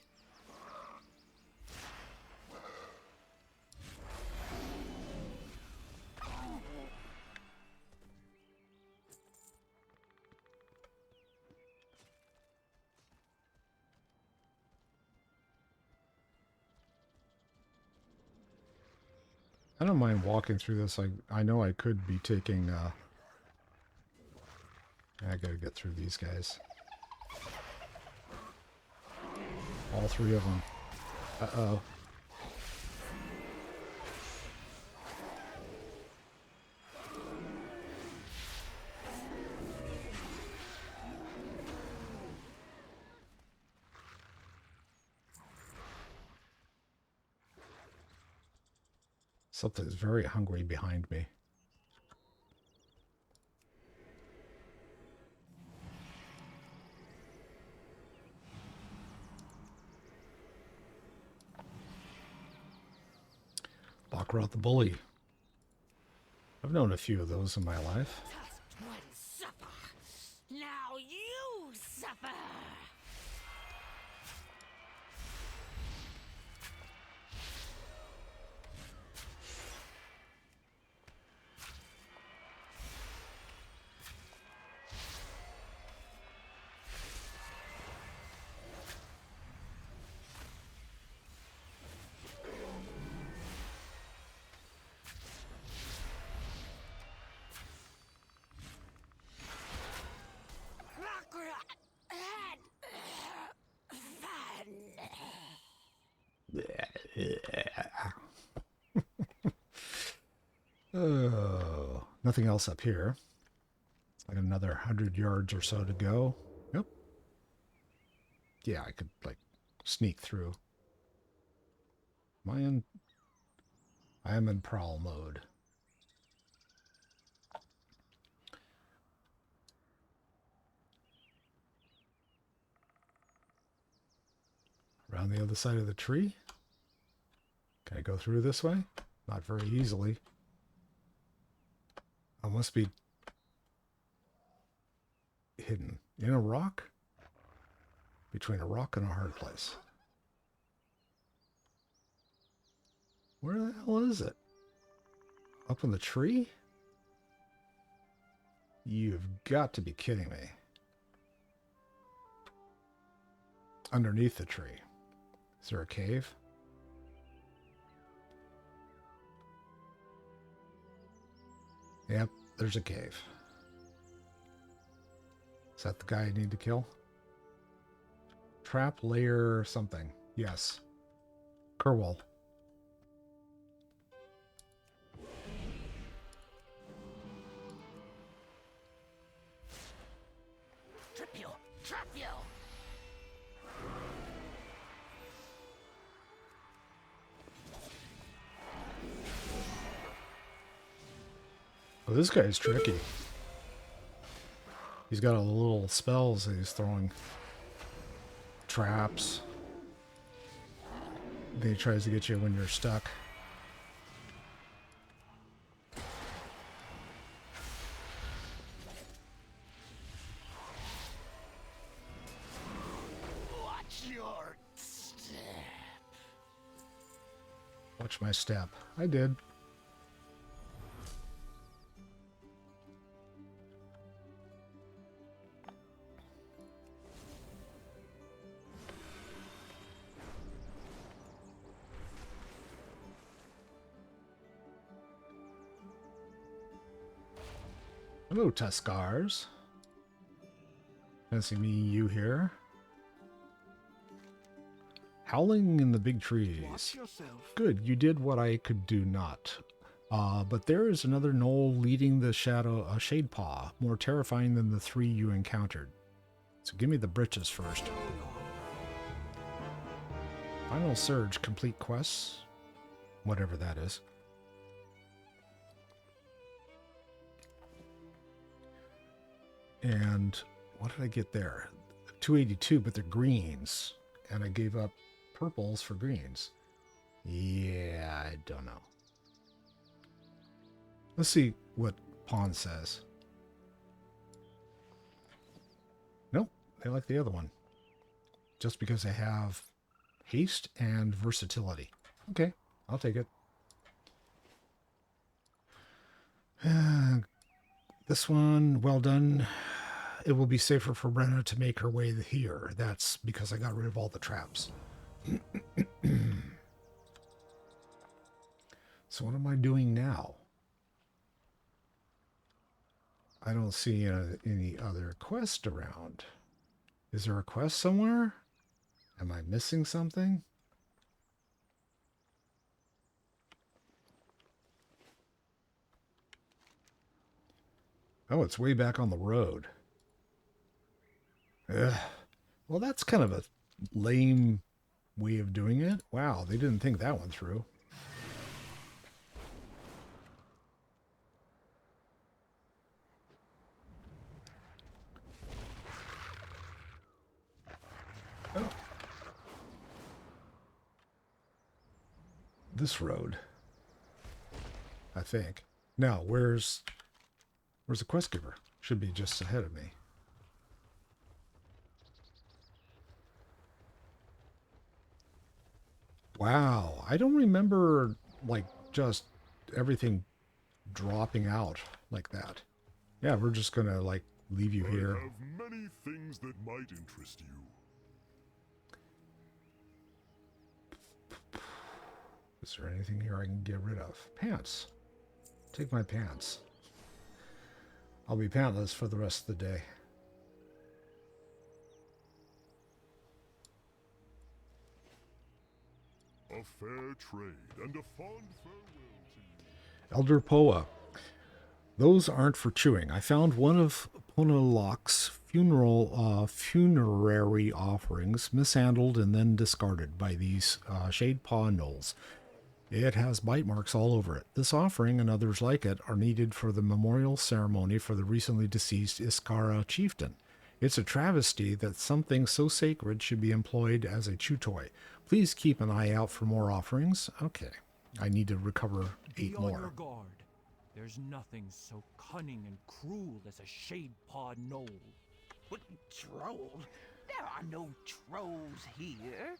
I don't mind walking through this. I know I could be taking... I gotta get through these guys. All three of them. Uh-oh. Something's very hungry behind me. Baccarat the Bully. I've known a few of those in my life. Just one supper. Now you suffer. Oh, nothing else up here. It's like another 100 yards or so to go. Yep. Yeah, I could, like, sneak through. Am I in? I am in prowl mode. Around the other side of the tree? Can I go through this way? Not very easily. I must be hidden in a rock? Between a rock and a hard place. Where the hell is it? Up in the tree? You've got to be kidding me. Underneath the tree. Is there a cave? Yep, there's a cave. Is that the guy I need to kill? Trap layer something. Yes. Kerwal. Trip you! Trap you! Oh, this guy's tricky. He's got all the little spells that he's throwing. Traps. Then he tries to get you when you're stuck. Watch your step. Watch my step. I did. Hello, Tuskars. Fancy meeting you here. Howling in the big trees. Good, you did what I could do not. But there is another gnoll leading the shadow, a shade paw, more terrifying than the three you encountered. So give me the britches first. Final Surge, complete quests. Whatever that is. And what did I get there? 282, but they're greens. And I gave up purples for greens. Yeah, I don't know. Let's see what Pawn says. Nope, they like the other one. Just because they have haste and versatility. Okay, I'll take it. This one, well done. It will be safer for Brenna to make her way here. That's because I got rid of all the traps. So what am I doing now? I don't see any other quest around. Is there a quest somewhere? Am I missing something? Oh, it's way back on the road. Ugh. Well, that's kind of a lame way of doing it. Wow, they didn't think that one through. Oh. This road, I think. Now, where's the quest giver? Should be just ahead of me. Wow, I don't remember, like, just everything dropping out like that. Yeah, we're just gonna, like, leave you here. I have many things that might interest you. Is there anything here I can get rid of? Pants. Take my pants. I'll be pantless for the rest of the day. A fair trade and a fond farewell to you. Elder Poa. Those aren't for chewing. I found one of Ponalok's funerary offerings mishandled and then discarded by these shade paw gnolls. It has bite marks all over it. This offering and others like it are needed for the memorial ceremony for the recently deceased Iskara chieftain. It's a travesty that something so sacred should be employed as a chew toy. Please keep an eye out for more offerings. Okay. I need to recover 8 Be on more. your guard. There's nothing so cunning and cruel as a shade-paw gnoll. What troll? There are no trolls here.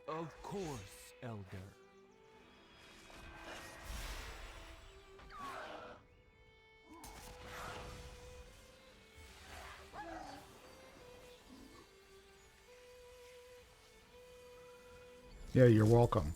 Of course, Elder. Yeah, you're welcome.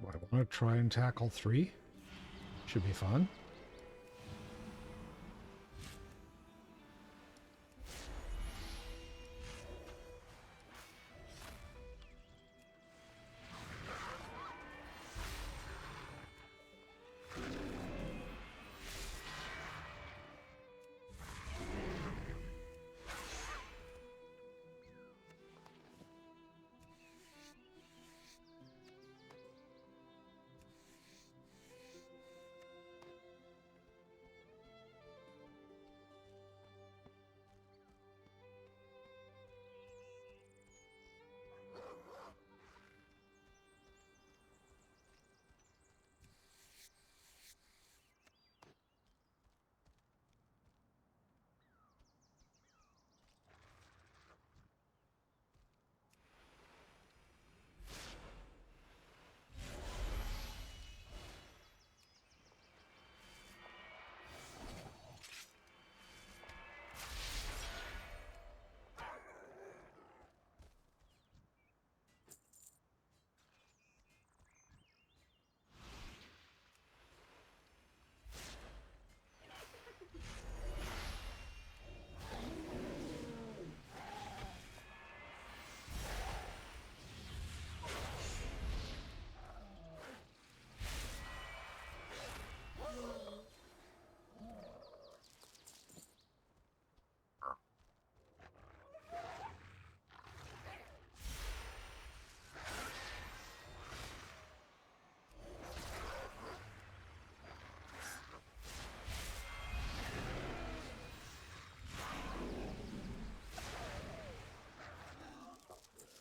Do I want to try and tackle 3? Should be fun.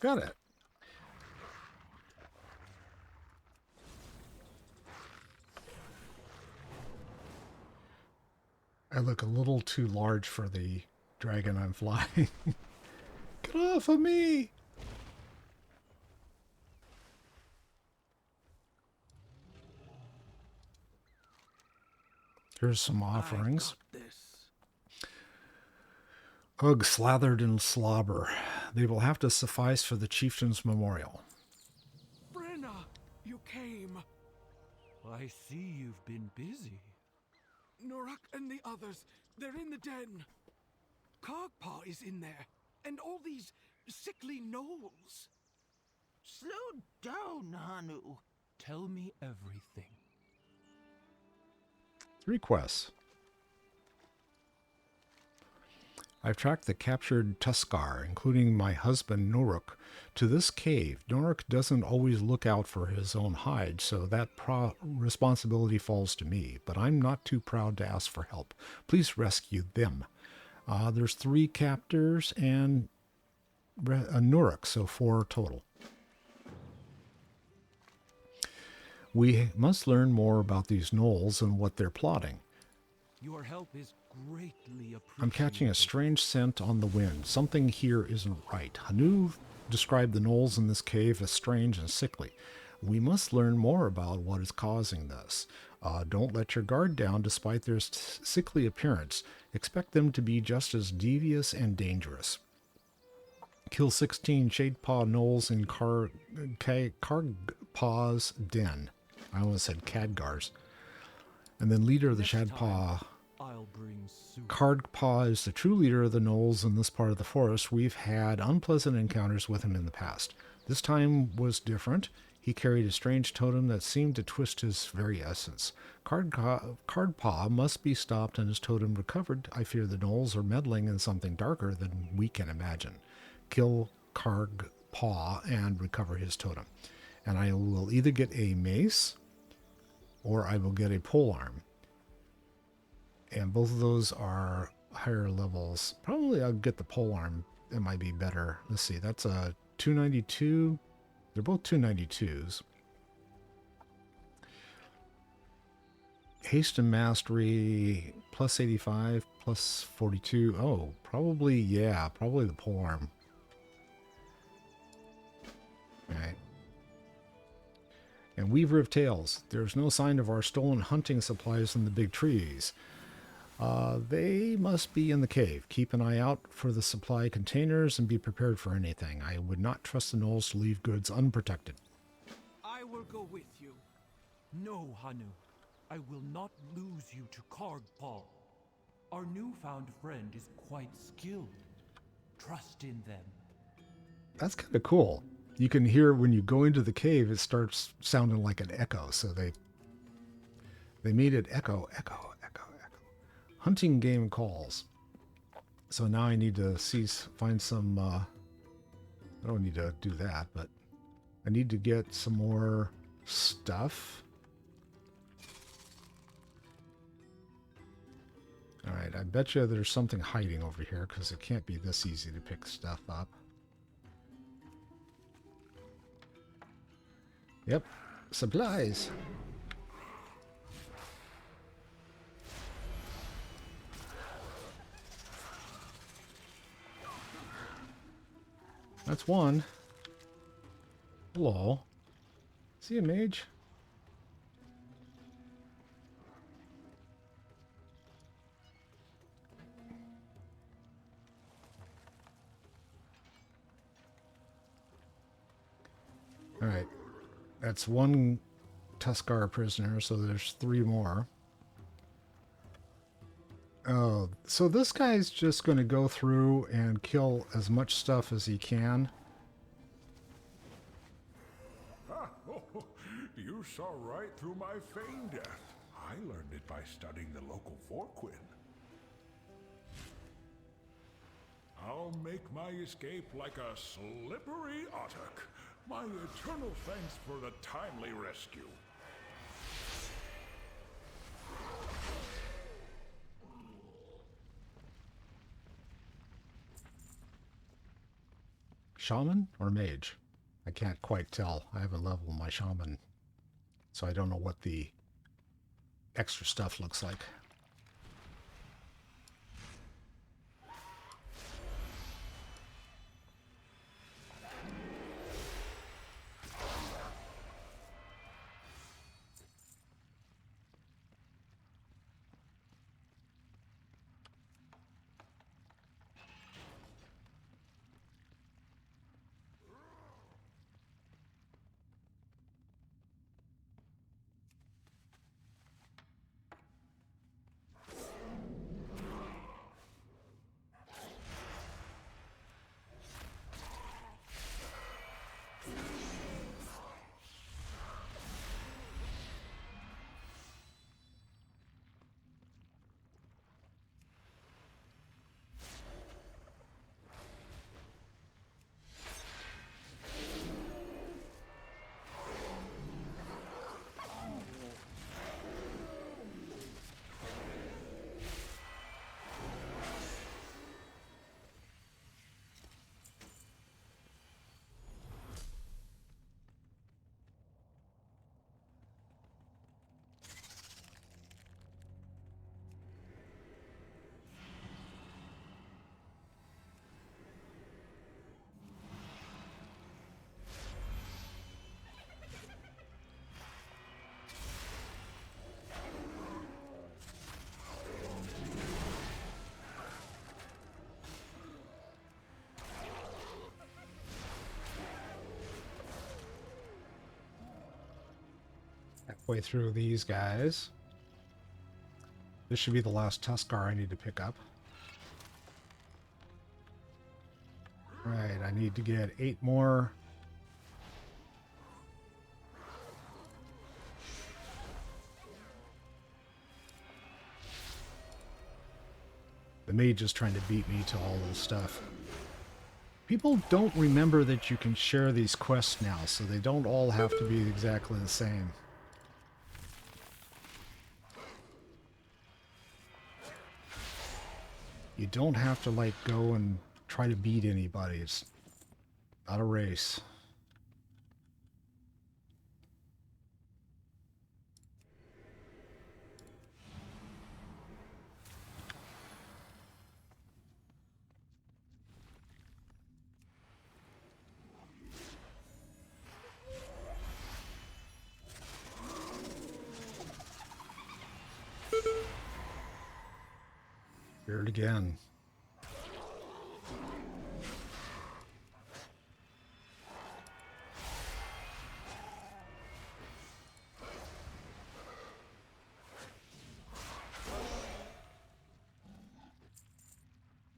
Got it. I look a little too large for the dragon I'm flying. Get off of me! Here's some offerings. Ugh, slathered in slobber. They will have to suffice for the chieftain's memorial. Brenna, you came. I see you've been busy. Norak and the others, they're in the den. Cogpaw is in there, and all these sickly gnolls. Slow down, Hanu. Tell me everything. 3 quests. I've tracked the captured Tuskar, including my husband Noruk, to this cave. Noruk doesn't always look out for his own hide, so that responsibility falls to me, but I'm not too proud to ask for help. Please rescue them. There's 3 captors and Noruk, so 4 total. We must learn more about these gnolls and what they're plotting. Your help is greatly appreciated. I'm catching a strange scent on the wind. Something here isn't right. Hanu described the gnolls in this cave as strange and sickly. We must learn more about what is causing this. Don't let your guard down despite their sickly appearance. Expect them to be just as devious and dangerous. Kill 16 Shadepaw gnolls in Kargpaw's den. I almost said Khadgar's. And then leader of the Shadpaw. I'll bring soup. Kargpaw is the true leader of the gnolls in this part of the forest. We've had unpleasant encounters with him in the past. This time was different. He carried a strange totem that seemed to twist his very essence. Kargpaw must be stopped and his totem recovered. I fear the gnolls are meddling in something darker than we can imagine. Kill Kargpaw and recover his totem. And I will either get a mace or I will get a polearm. And both of those are higher levels. Probably I'll get the polearm. It might be better. Let's see. That's a 292. They're both 292s. Haste and Mastery plus 85 plus 42. Oh, probably, yeah. Probably the polearm. Alright. And Weaver of Tales. There's no sign of our stolen hunting supplies in the big trees. They must be in the cave. Keep an eye out for the supply containers and be prepared for anything. I would not trust the gnolls to leave goods unprotected. I will go with you. No, Hanu. I will not lose you to Kargpaw. Our newfound friend is quite skilled. Trust in them. That's kind of cool. You can hear when you go into the cave, it starts sounding like an echo. So they made it echo, echo, echo, echo. Hunting game calls. So now I need to find some, I don't need to do that, but I need to get some more stuff. All right, I bet you there's something hiding over here because it can't be this easy to pick stuff up. Yep, supplies. That's one. Hello. See a mage? All right. That's one Tuskar prisoner, so there's 3 more. Oh, so this guy's just going to go through and kill as much stuff as he can. You saw right through my feigned death. I learned it by studying the local Forquin. I'll make my escape like a slippery Ottock. My eternal thanks for the timely rescue. Shaman or mage? I can't quite tell. I haven't leveled my shaman, so I don't know what the extra stuff looks like. halfway through these guys. This should be the last Tuskar I need to pick up. Right, I need to get 8 more. The mage is trying to beat me to all this stuff. People don't remember that you can share these quests now, so they don't all have to be exactly the same. You don't have to, like, go and try to beat anybody. It's not a race. Here it again.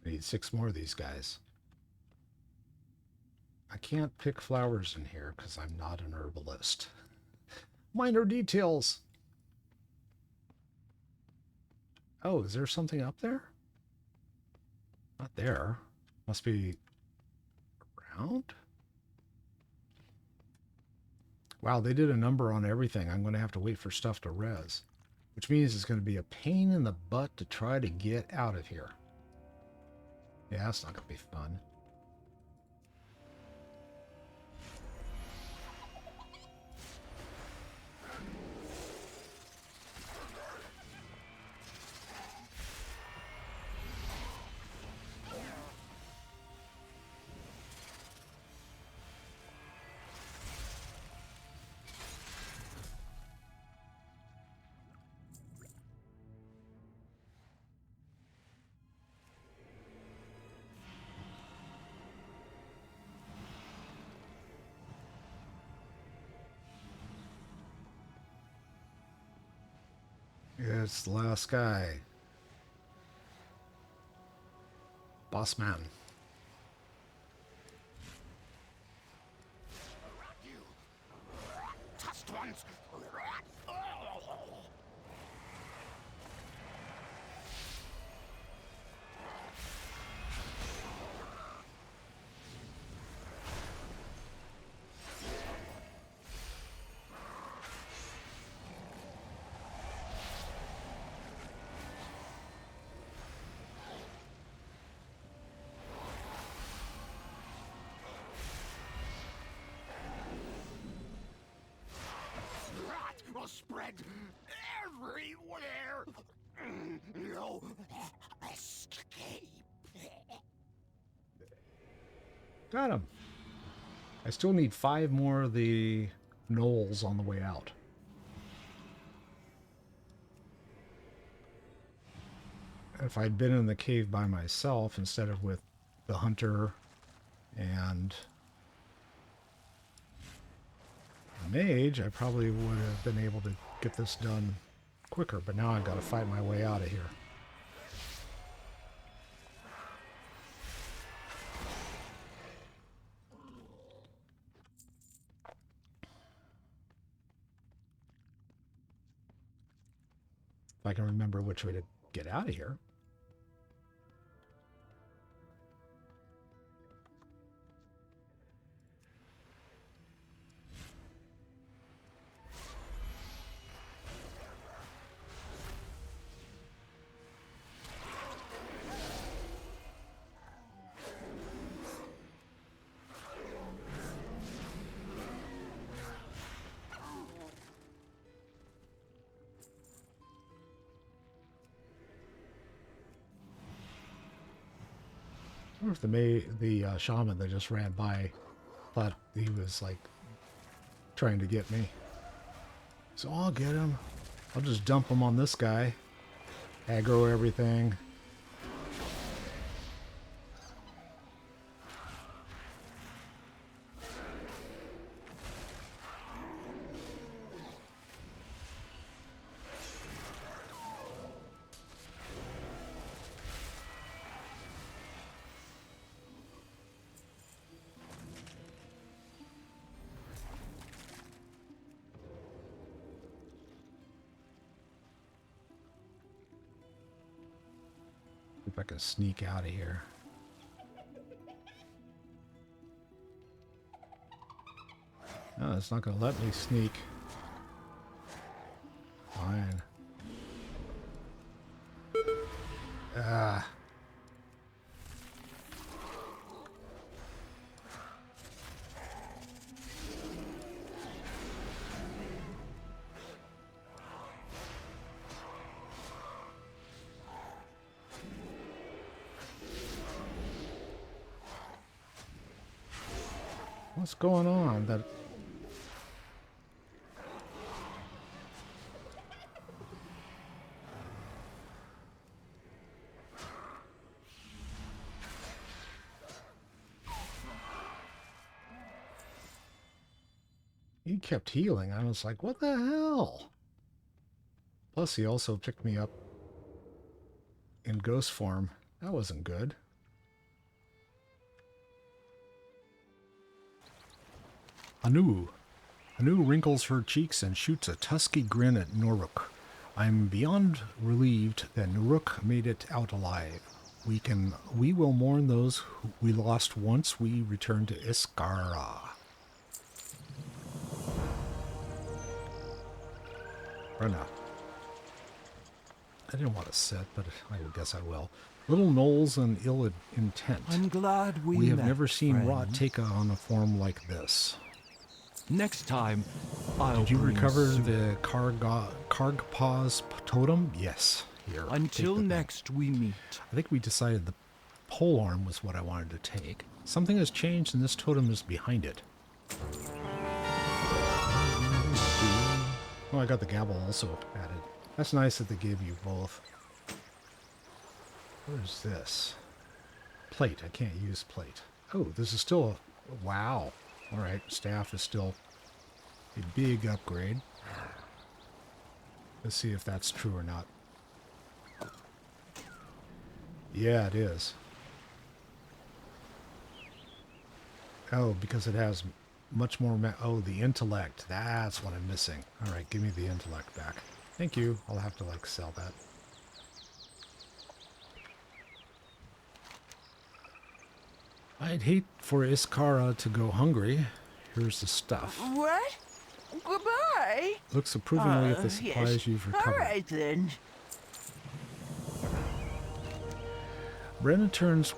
I need 6 more of these guys. I can't pick flowers in here because I'm not an herbalist. Minor details. Oh, is there something up there? Not there. Must be around? Wow, they did a number on everything. I'm going to have to wait for stuff to res. Which means it's going to be a pain in the butt to try to get out of here. Yeah, that's not going to be fun. It's the last guy. Boss man. Tusked ones! Will spread everywhere. No escape. Got him. I still need 5 more of the gnolls on the way out. If I'd been in the cave by myself instead of with the hunter and the mage, I probably would have been able to get this done quicker, but now I've got to fight my way out of here. If I can remember which way to get out of here. I wonder if the shaman that just ran by thought he was like trying to get me. So I'll get him. I'll just dump him on this guy. Aggro everything. If I can sneak out of here. No, it's not going to let me sneak. Fine. Ah. What's going on? That he kept healing. I was like, what the hell? Plus, he also picked me up in ghost form. That wasn't good. Anu wrinkles her cheeks and shoots a tusky grin at Nuruk. I'm beyond relieved that Nuruk made it out alive. We will mourn those who we lost once we return to Iskara. Brenna. I didn't want to sit, but I guess I will. Little gnolls and ill intent. I'm glad we have met, never seen friend. rot take on a form like this. Next time, I'll Did you bring recover soup. the Kargpaw's totem? Yes. Here. Until take the next we meet. I think we decided the pole arm was what I wanted to take. Something has changed and this totem is behind it. Oh, I got the gavel also added. That's nice that they gave you both. What is this? Plate. I can't use plate. Oh, this is still a... Wow. Alright, staff is still a big upgrade. Let's see if that's true or not. Yeah, it is. Oh, because it has much more... Oh, the intellect. That's what I'm missing. Alright, give me the intellect back. Thank you. I'll have to, like, sell that. I'd hate for Iskara to go hungry. Here's the stuff. What? Goodbye? Looks approvingly at the Yes. supplies you've recovered. All right, then. Brenna turns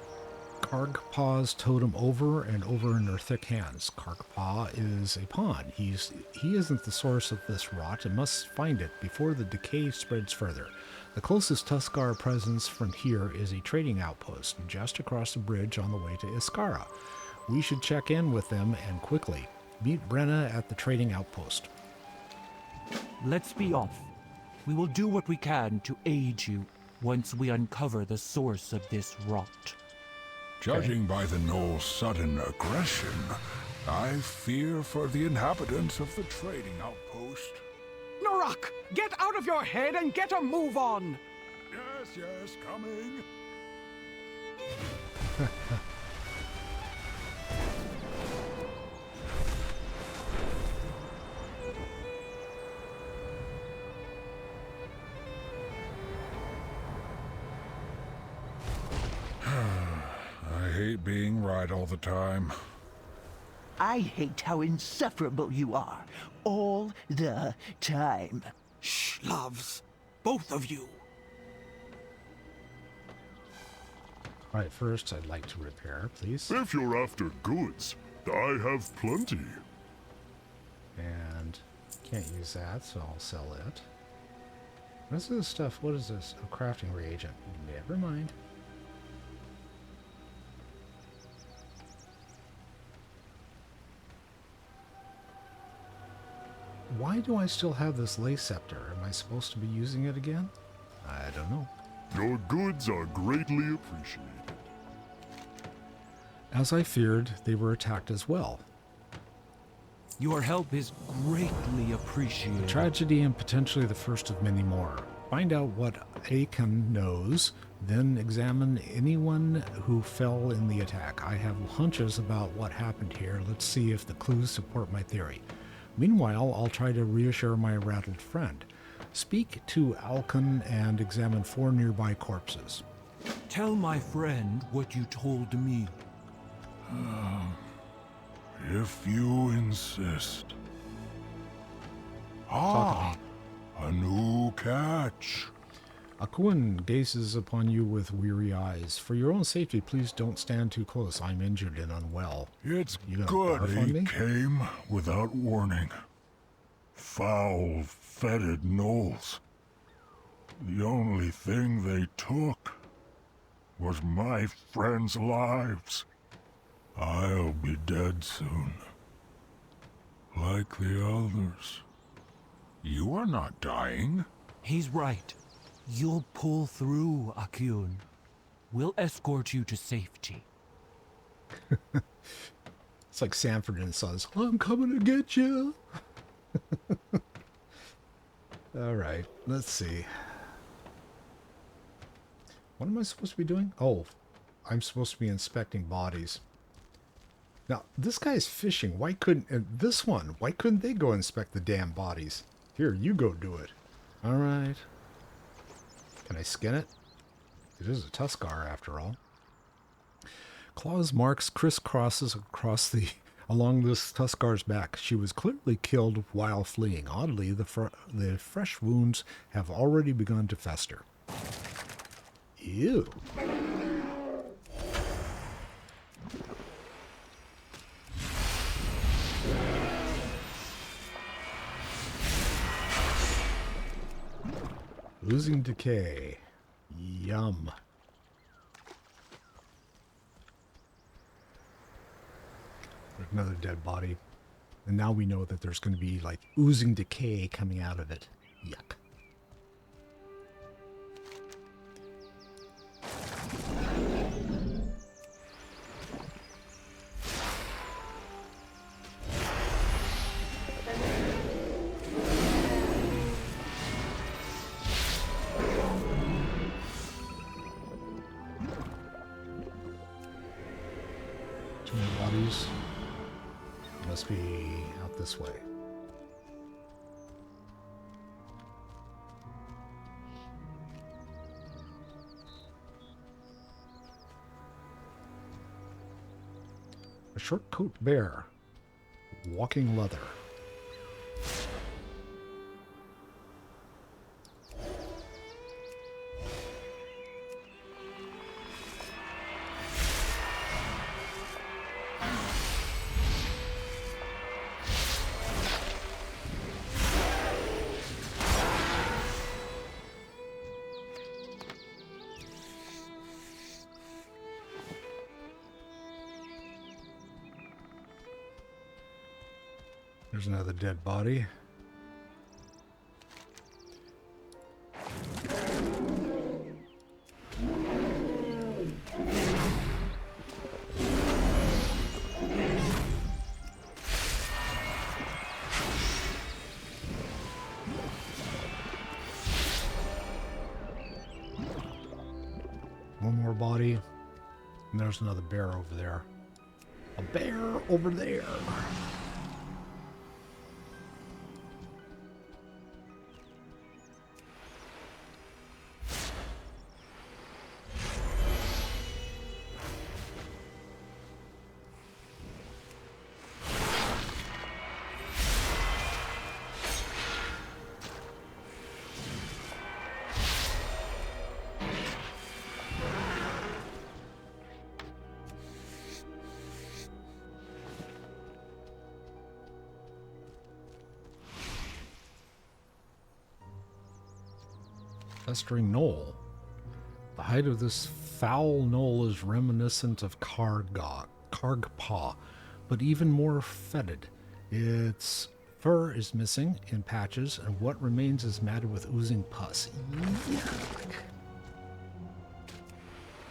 Kargpaw's totem over and over in her thick hands. Kargpaw is a pawn. He isn't the source of this rot and must find it before the decay spreads further. The closest Tuskar presence from here is a trading outpost just across the bridge on the way to Iskara. We should check in with them and quickly. Meet Brenna at the trading outpost. Let's be off. We will do what we can to aid you once we uncover the source of this rot. Judging by the Gnoll's sudden aggression, I fear for the inhabitants of the trading outpost. Norak, get out of your head and get a move on! Yes, coming. I hate being right all the time. I hate how insufferable you are. All the time. Shh, loves. Both of you. Right, first I'd like to repair, please. If you're after goods, I have plenty. And can't use that, so I'll sell it. What's this stuff? What is this? A crafting reagent. Never mind. Why do I still have this lay scepter? Am I supposed to be using it again? I don't know. Your goods are greatly appreciated. As I feared, they were attacked as well. Your help is greatly appreciated. Tragedy and potentially the first of many more. Find out what Akan knows, then examine anyone who fell in the attack. I have hunches about what happened here. Let's see if the clues support my theory. Meanwhile, I'll try to reassure my rattled friend. Speak to Alkan and examine 4 nearby corpses. Tell my friend what you told me. If you insist. Talk A new catch. Akuan gazes upon you with weary eyes. For your own safety, please don't stand too close. I'm injured and unwell. It's You gonna good barf on he me? came without warning. Foul, fetid gnolls. The only thing they took was my friends' lives. I'll be dead soon. Like the others. You are not dying. He's right. You'll pull through, Akyun. We'll escort you to safety. It's like Sanford and Sons. I'm coming to get you. All right, let's see. What am I supposed to be doing? Oh, I'm supposed to be inspecting bodies. Now, this guy's fishing. Why couldn't... And this one, why couldn't they go inspect the damn bodies? Here, you go do it. All right. Can I skin it? It is a Tuskar, after all. Claw's marks crisscrosses along this Tuskar's back. She was clearly killed while fleeing. Oddly, the fresh wounds have already begun to fester. Ew. Oozing decay. Yum. There's another dead body. And now we know that there's going to be like oozing decay coming out of it. Yuck. Too many bodies. Must be out this way. A short coat bear. Walking leather. There's another dead body. One more body. And there's another bear over there. A bear over there. Festering knoll. The height of this foul knoll is reminiscent of Kargpaw, but even more fetid. Its fur is missing in patches, and what remains is matted with oozing pus. Yuck.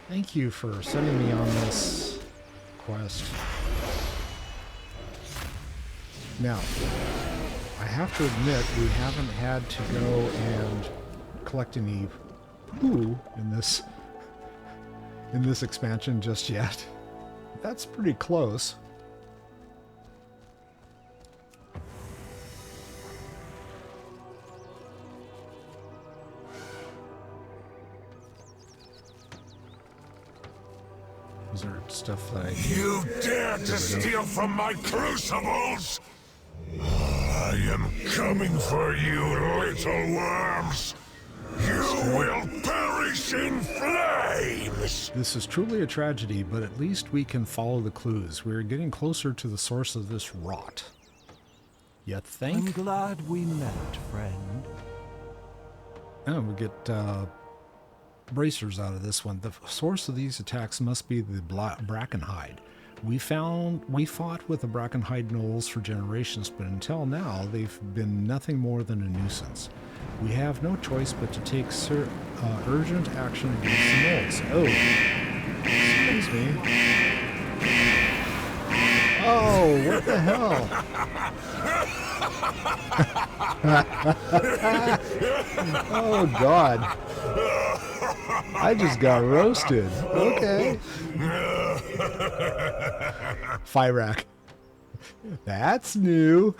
Thank you for sending me on this quest. Now, I have to admit, we haven't had to go and collect any poo in this expansion just yet. That's pretty close. Is there stuff that I... You dare to steal from my crucibles? I am coming for you, little worms! You will perish in flames! This is truly a tragedy, but at least we can follow the clues. We're getting closer to the source of this rot. You think? I'm glad we met, friend. Oh, we get bracers out of this one. The source of these attacks must be the Brackenhide. We fought with the Brackenhide gnolls for generations, but until now, they've been nothing more than a nuisance. We have no choice but to take urgent action against the gnolls. Oh, excuse me. Oh, what the hell? Oh, God. I just got roasted. Okay. Fyrak. That's new.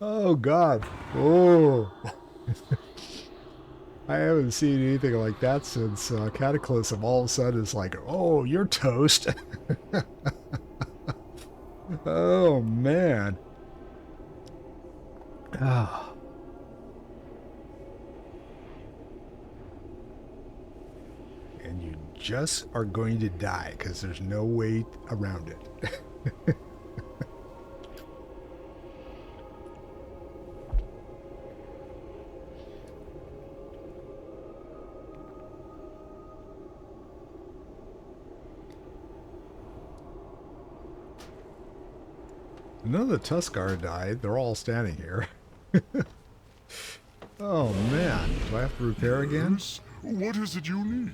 Oh, God. Oh. I haven't seen anything like that since Cataclysm. All of a sudden, it's like, oh, you're toast. Oh, man. Ah. And you just are going to die because there's no way around it. None of the Tuskar died. They're all standing here. Oh, man. Do I have to repair again? What is it you need?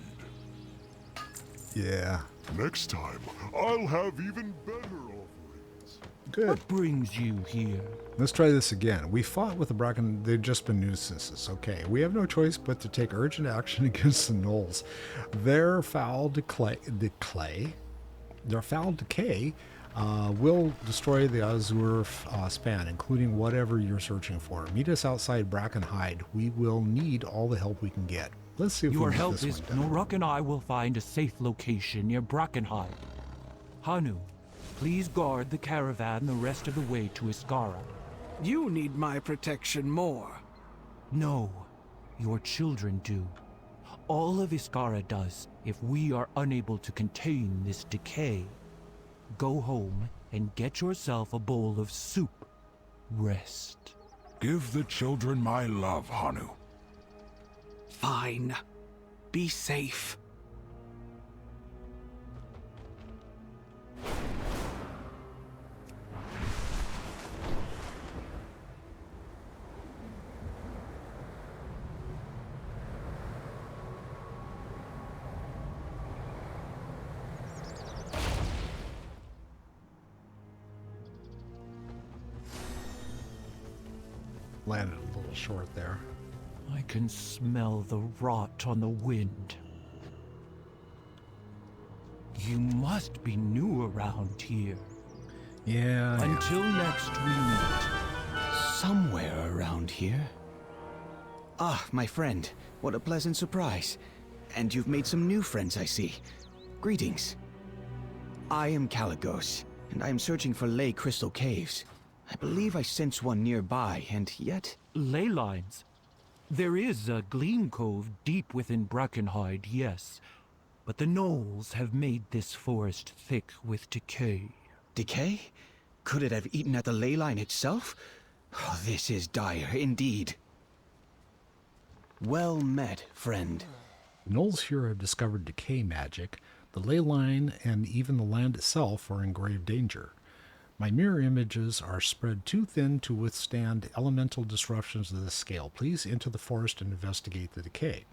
Yeah. Next time, I'll have even better offerings. Good. What brings you here? Let's try this again. We fought with the Bracken. They've just been nuisances. Okay. We have no choice but to take urgent action against the gnolls. Their foul decay will destroy the Azure span, including whatever you're searching for. Meet us outside Brackenhide. We will need all the help we can get. Let's see if we Your can get help this is one done. Noruk and I will find a safe location near Brackenhide. Hanu, please guard the caravan the rest of the way to Iskara. You need my protection more. No, your children do. All of Iskara does if we are unable to contain this decay. Go home and get yourself a bowl of soup. Rest. Give the children my love, Hanu. Fine. Be safe. Landed a little short there. I can smell the rot on the wind. You must be new around here. Yeah. Until next we meet. Somewhere around here. Ah, my friend. What a pleasant surprise. And you've made some new friends, I see. Greetings. I am Caligos, and I am searching for Ley Crystal Caves. I believe I sense one nearby, and yet... Ley lines. There is a gleam cove deep within Brackenhide, yes. But the gnolls have made this forest thick with decay. Decay? Could it have eaten at the ley line itself? Oh, this is dire indeed. Well met, friend. Gnolls here have discovered decay magic. The ley line and even the land itself are in grave danger. My mirror images are spread too thin to withstand elemental disruptions of this scale. Please enter the forest and investigate the decay.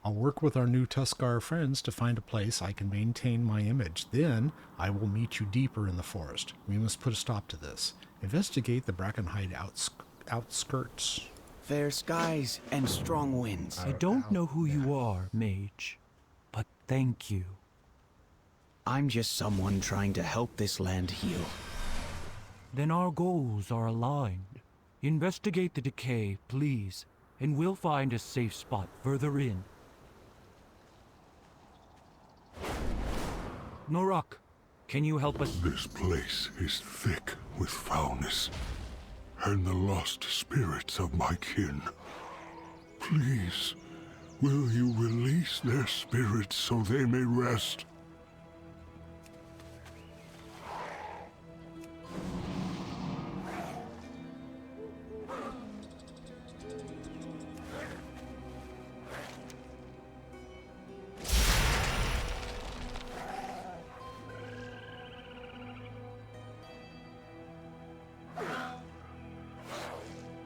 I'll work with our new Tuskar friends to find a place I can maintain my image. Then I will meet you deeper in the forest. We must put a stop to this. Investigate the Brackenhide outskirts. Fair skies and strong winds. I don't know who you are, mage, but thank you. I'm just someone trying to help this land heal. Then our goals are aligned. Investigate the decay, please, and we'll find a safe spot further in. Norak, can you help us? This place is thick with foulness, and the lost spirits of my kin. Please, will you release their spirits so they may rest?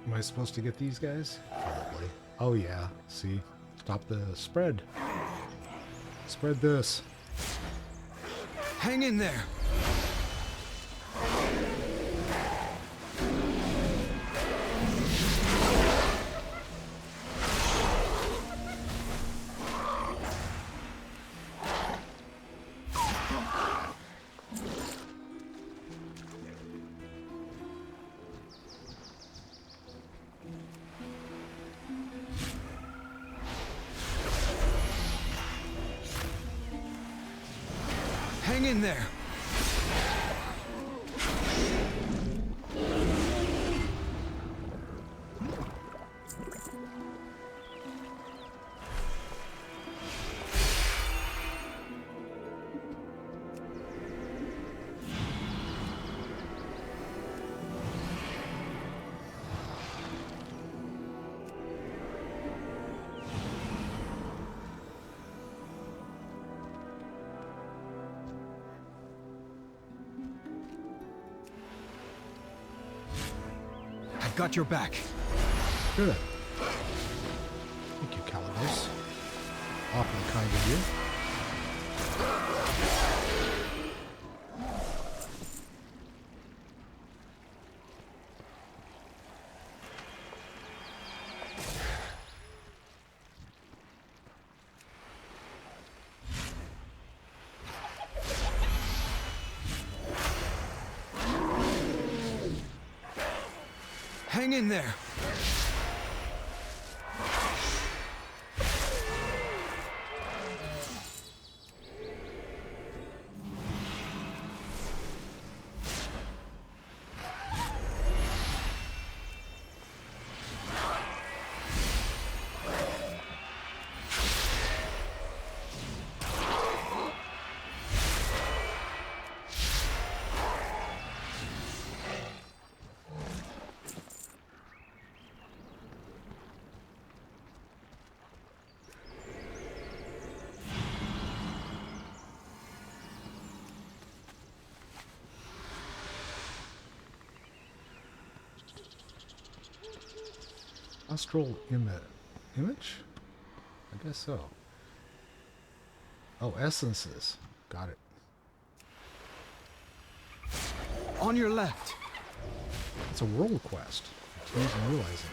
Am I supposed to get these guys? Probably. Oh yeah, see? Stop the spread. Spread this. Hang in there! Hang in there! I've got your back. Good. Thank you, Calibos. Awfully kind of you. Hang in there! Astral image? I guess so. Oh, essences. Got it. On your left! It's a world quest. I didn't even realize it.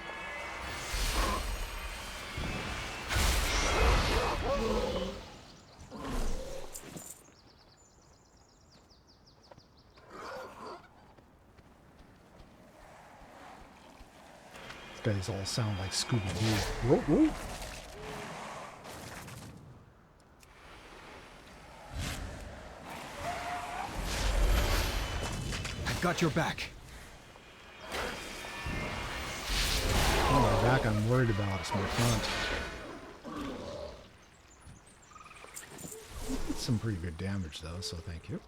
These guys all sound like Scooby-Doo. Whoa, whoa. I've got your back. Oh, my back I'm worried about. It's my front. Did some pretty good damage though, so thank you.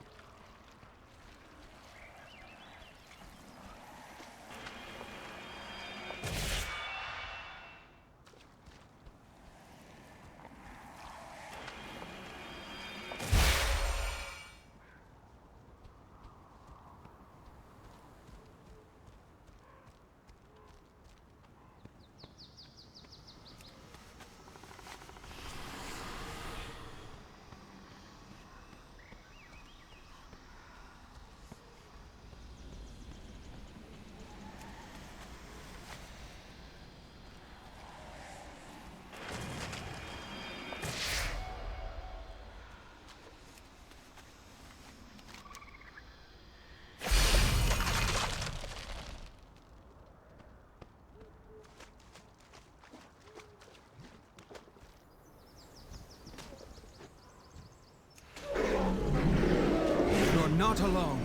not alone.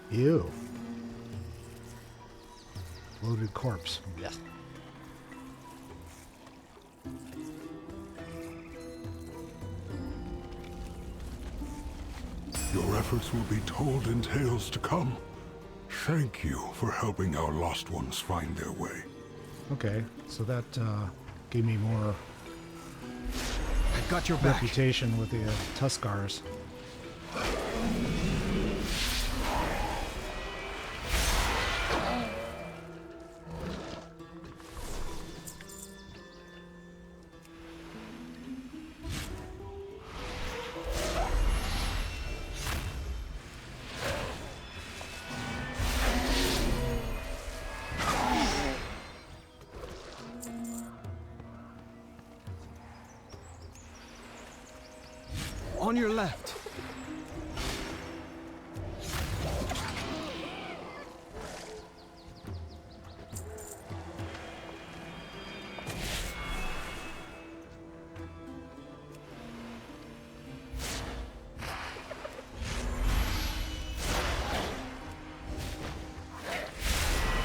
Ew. Loaded corpse. Yes. Your efforts will be told in tales to come. Thank you for helping our lost ones find their way. Okay, so that gave me more I've got your back. reputation with the Tuskars. On your left.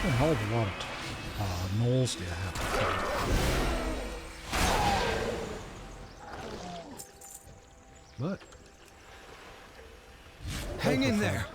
A hell of a lot of gnolls do you have to kill? But Hang in there.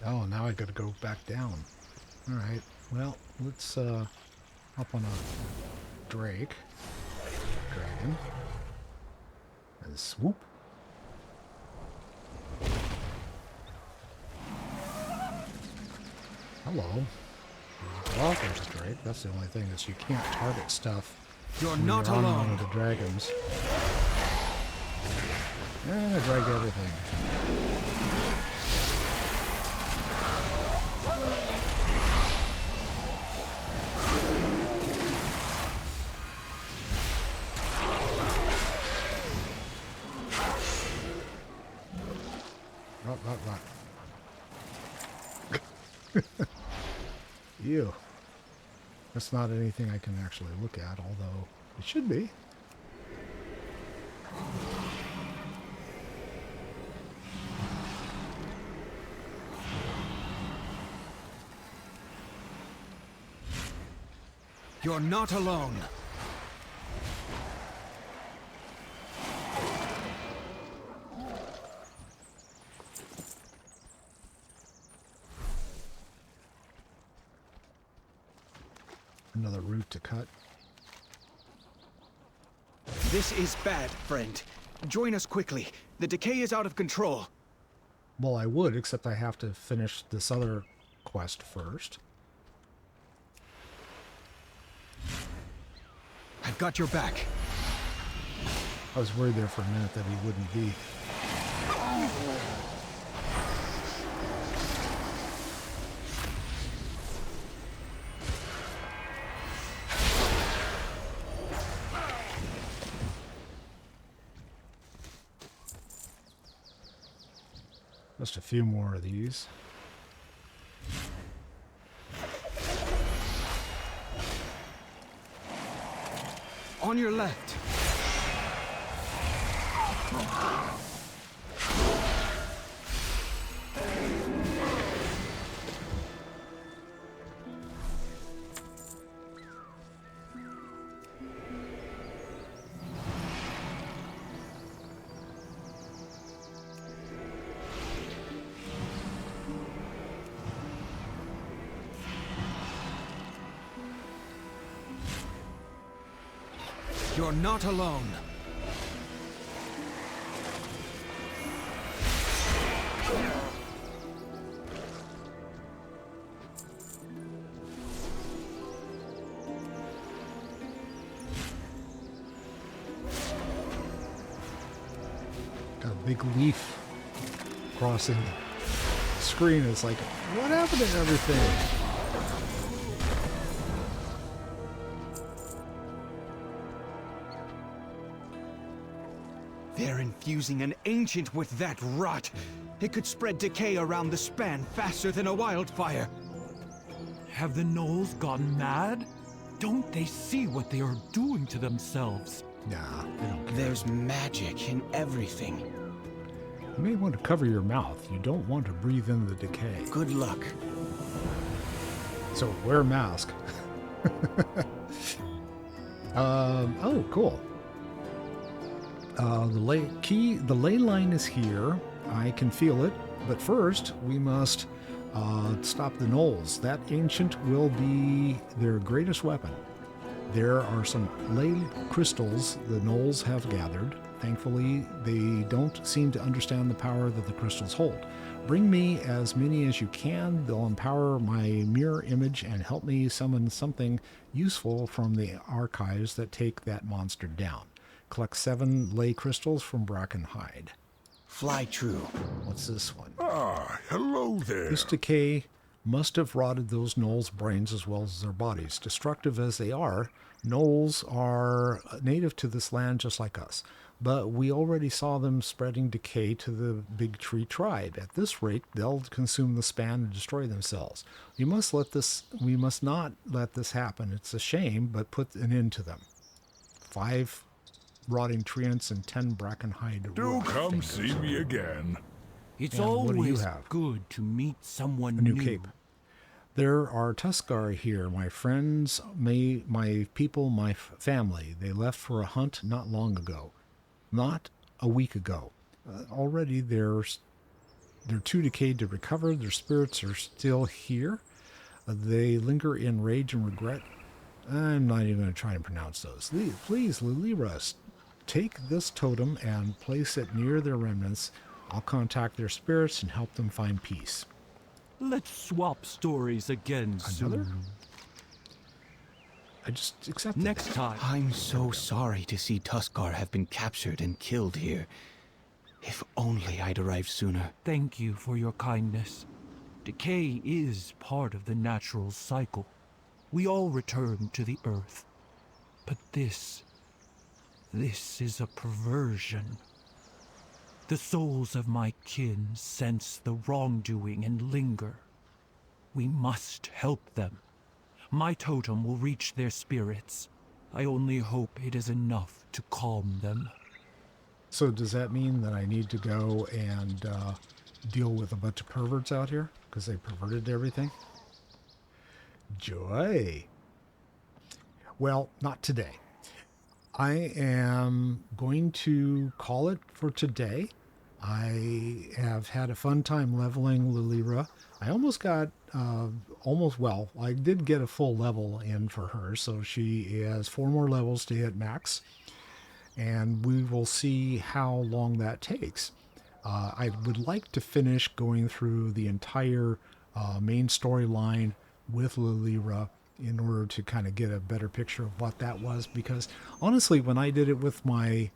oh, now I gotta go back down. Alright, well, let's hop on a dragon, and swoop. Hello. Well, there's a drake. That's the only thing, is you can't target stuff. You're when not you're on alone. one of the dragons. And I drag everything. Rot. Ew. That's not anything I can actually look at, although it should be. You're not alone. Another route to cut. This is bad, friend. Join us quickly. The decay is out of control. Well, I would, except I have to finish this other quest first. I've got your back. I was worried there for a minute that he wouldn't be. Just a few more of these. On your left. You're not alone. Got a big leaf crossing the screen. It's like, what happened to everything? They're infusing an ancient with that rot. It could spread decay around the span faster than a wildfire. Have the gnolls gone mad? Don't they see what they are doing to themselves? Nah, they don't care. There's magic in everything. You may want to cover your mouth. You don't want to breathe in the decay. Good luck. So wear a mask. Oh, cool. The ley line is here. I can feel it. But first, we must stop the gnolls. That ancient will be their greatest weapon. There are some ley crystals the gnolls have gathered. Thankfully, they don't seem to understand the power that the crystals hold. Bring me as many as you can. They'll empower my mirror image and help me summon something useful from the archives that take that monster down. Collect 7 ley crystals from Brackenhide. Fly true. What's this one? Ah, hello there. This decay must have rotted those gnolls' brains as well as their bodies. Destructive as they are, gnolls are native to this land just like us. But we already saw them spreading decay to the Big Tree tribe. At this rate, they'll consume the span and destroy themselves. We must not let this happen. It's a shame, but put an end to them. 5 rotting treants and 10 Brackenhide. Do come see me again. It's And what do you always have? good to meet someone A new cape. There are Tuskar here, my friends, my people, my family. They left for a hunt not long ago. Not a week ago. Already they're too decayed to recover. Their spirits are still here. They linger in rage and regret. I'm not even going to try and pronounce those. Please, Lilira, take this totem and place it near their remnants. I'll contact their spirits and help them find peace. Let's swap stories again Another? soon. I just accepted Next it. time. I'm so sorry to see Tuskar have been captured and killed here. If only I'd arrived sooner. Thank you for your kindness. Decay is part of the natural cycle. We all return to the earth. But this is a perversion. The souls of my kin sense the wrongdoing and linger. We must help them. My totem will reach their spirits. I only hope it is enough to calm them. So does that mean that I need to go and deal with a bunch of perverts out here? Because they perverted everything? Joy. Well, not today. I am going to call it for today. I have had a fun time leveling Lilira. I almost got, I did get a full level in for her, so she has 4 more levels to hit max, and we will see how long that takes. I would like to finish going through the entire main storyline with Lilira in order to kind of get a better picture of what that was, because honestly, when I did it with my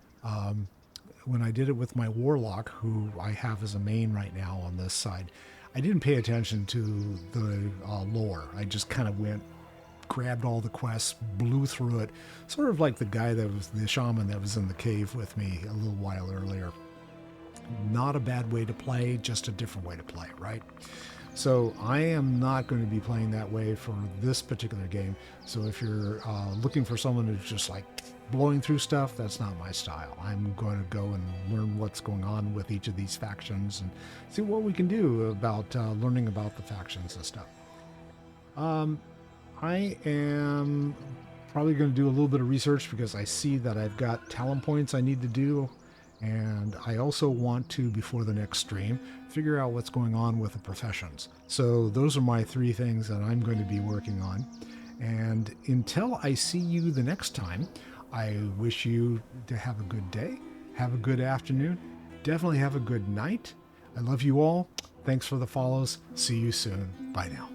warlock, who I have as a main right now on this side, I didn't pay attention to the lore. I just kind of went, grabbed all the quests, blew through it, sort of like the guy that was the shaman that was in the cave with me a little while earlier. Not a bad way to play, just a different way to play, right? So I am not going to be playing that way for this particular game. So if you're looking for someone who's just like blowing through stuff, that's not my style. I'm going to go and learn what's going on with each of these factions and see what we can do about learning about the factions and stuff. I am probably going to do a little bit of research because I see that I've got talent points I need to do. And I also want to, before the next stream, figure out what's going on with the professions. So those are my 3 things that I'm going to be working on. And until I see you the next time, I wish you to have a good day, have a good afternoon, definitely have a good night. I love you all. Thanks for the follows. See you soon. Bye now.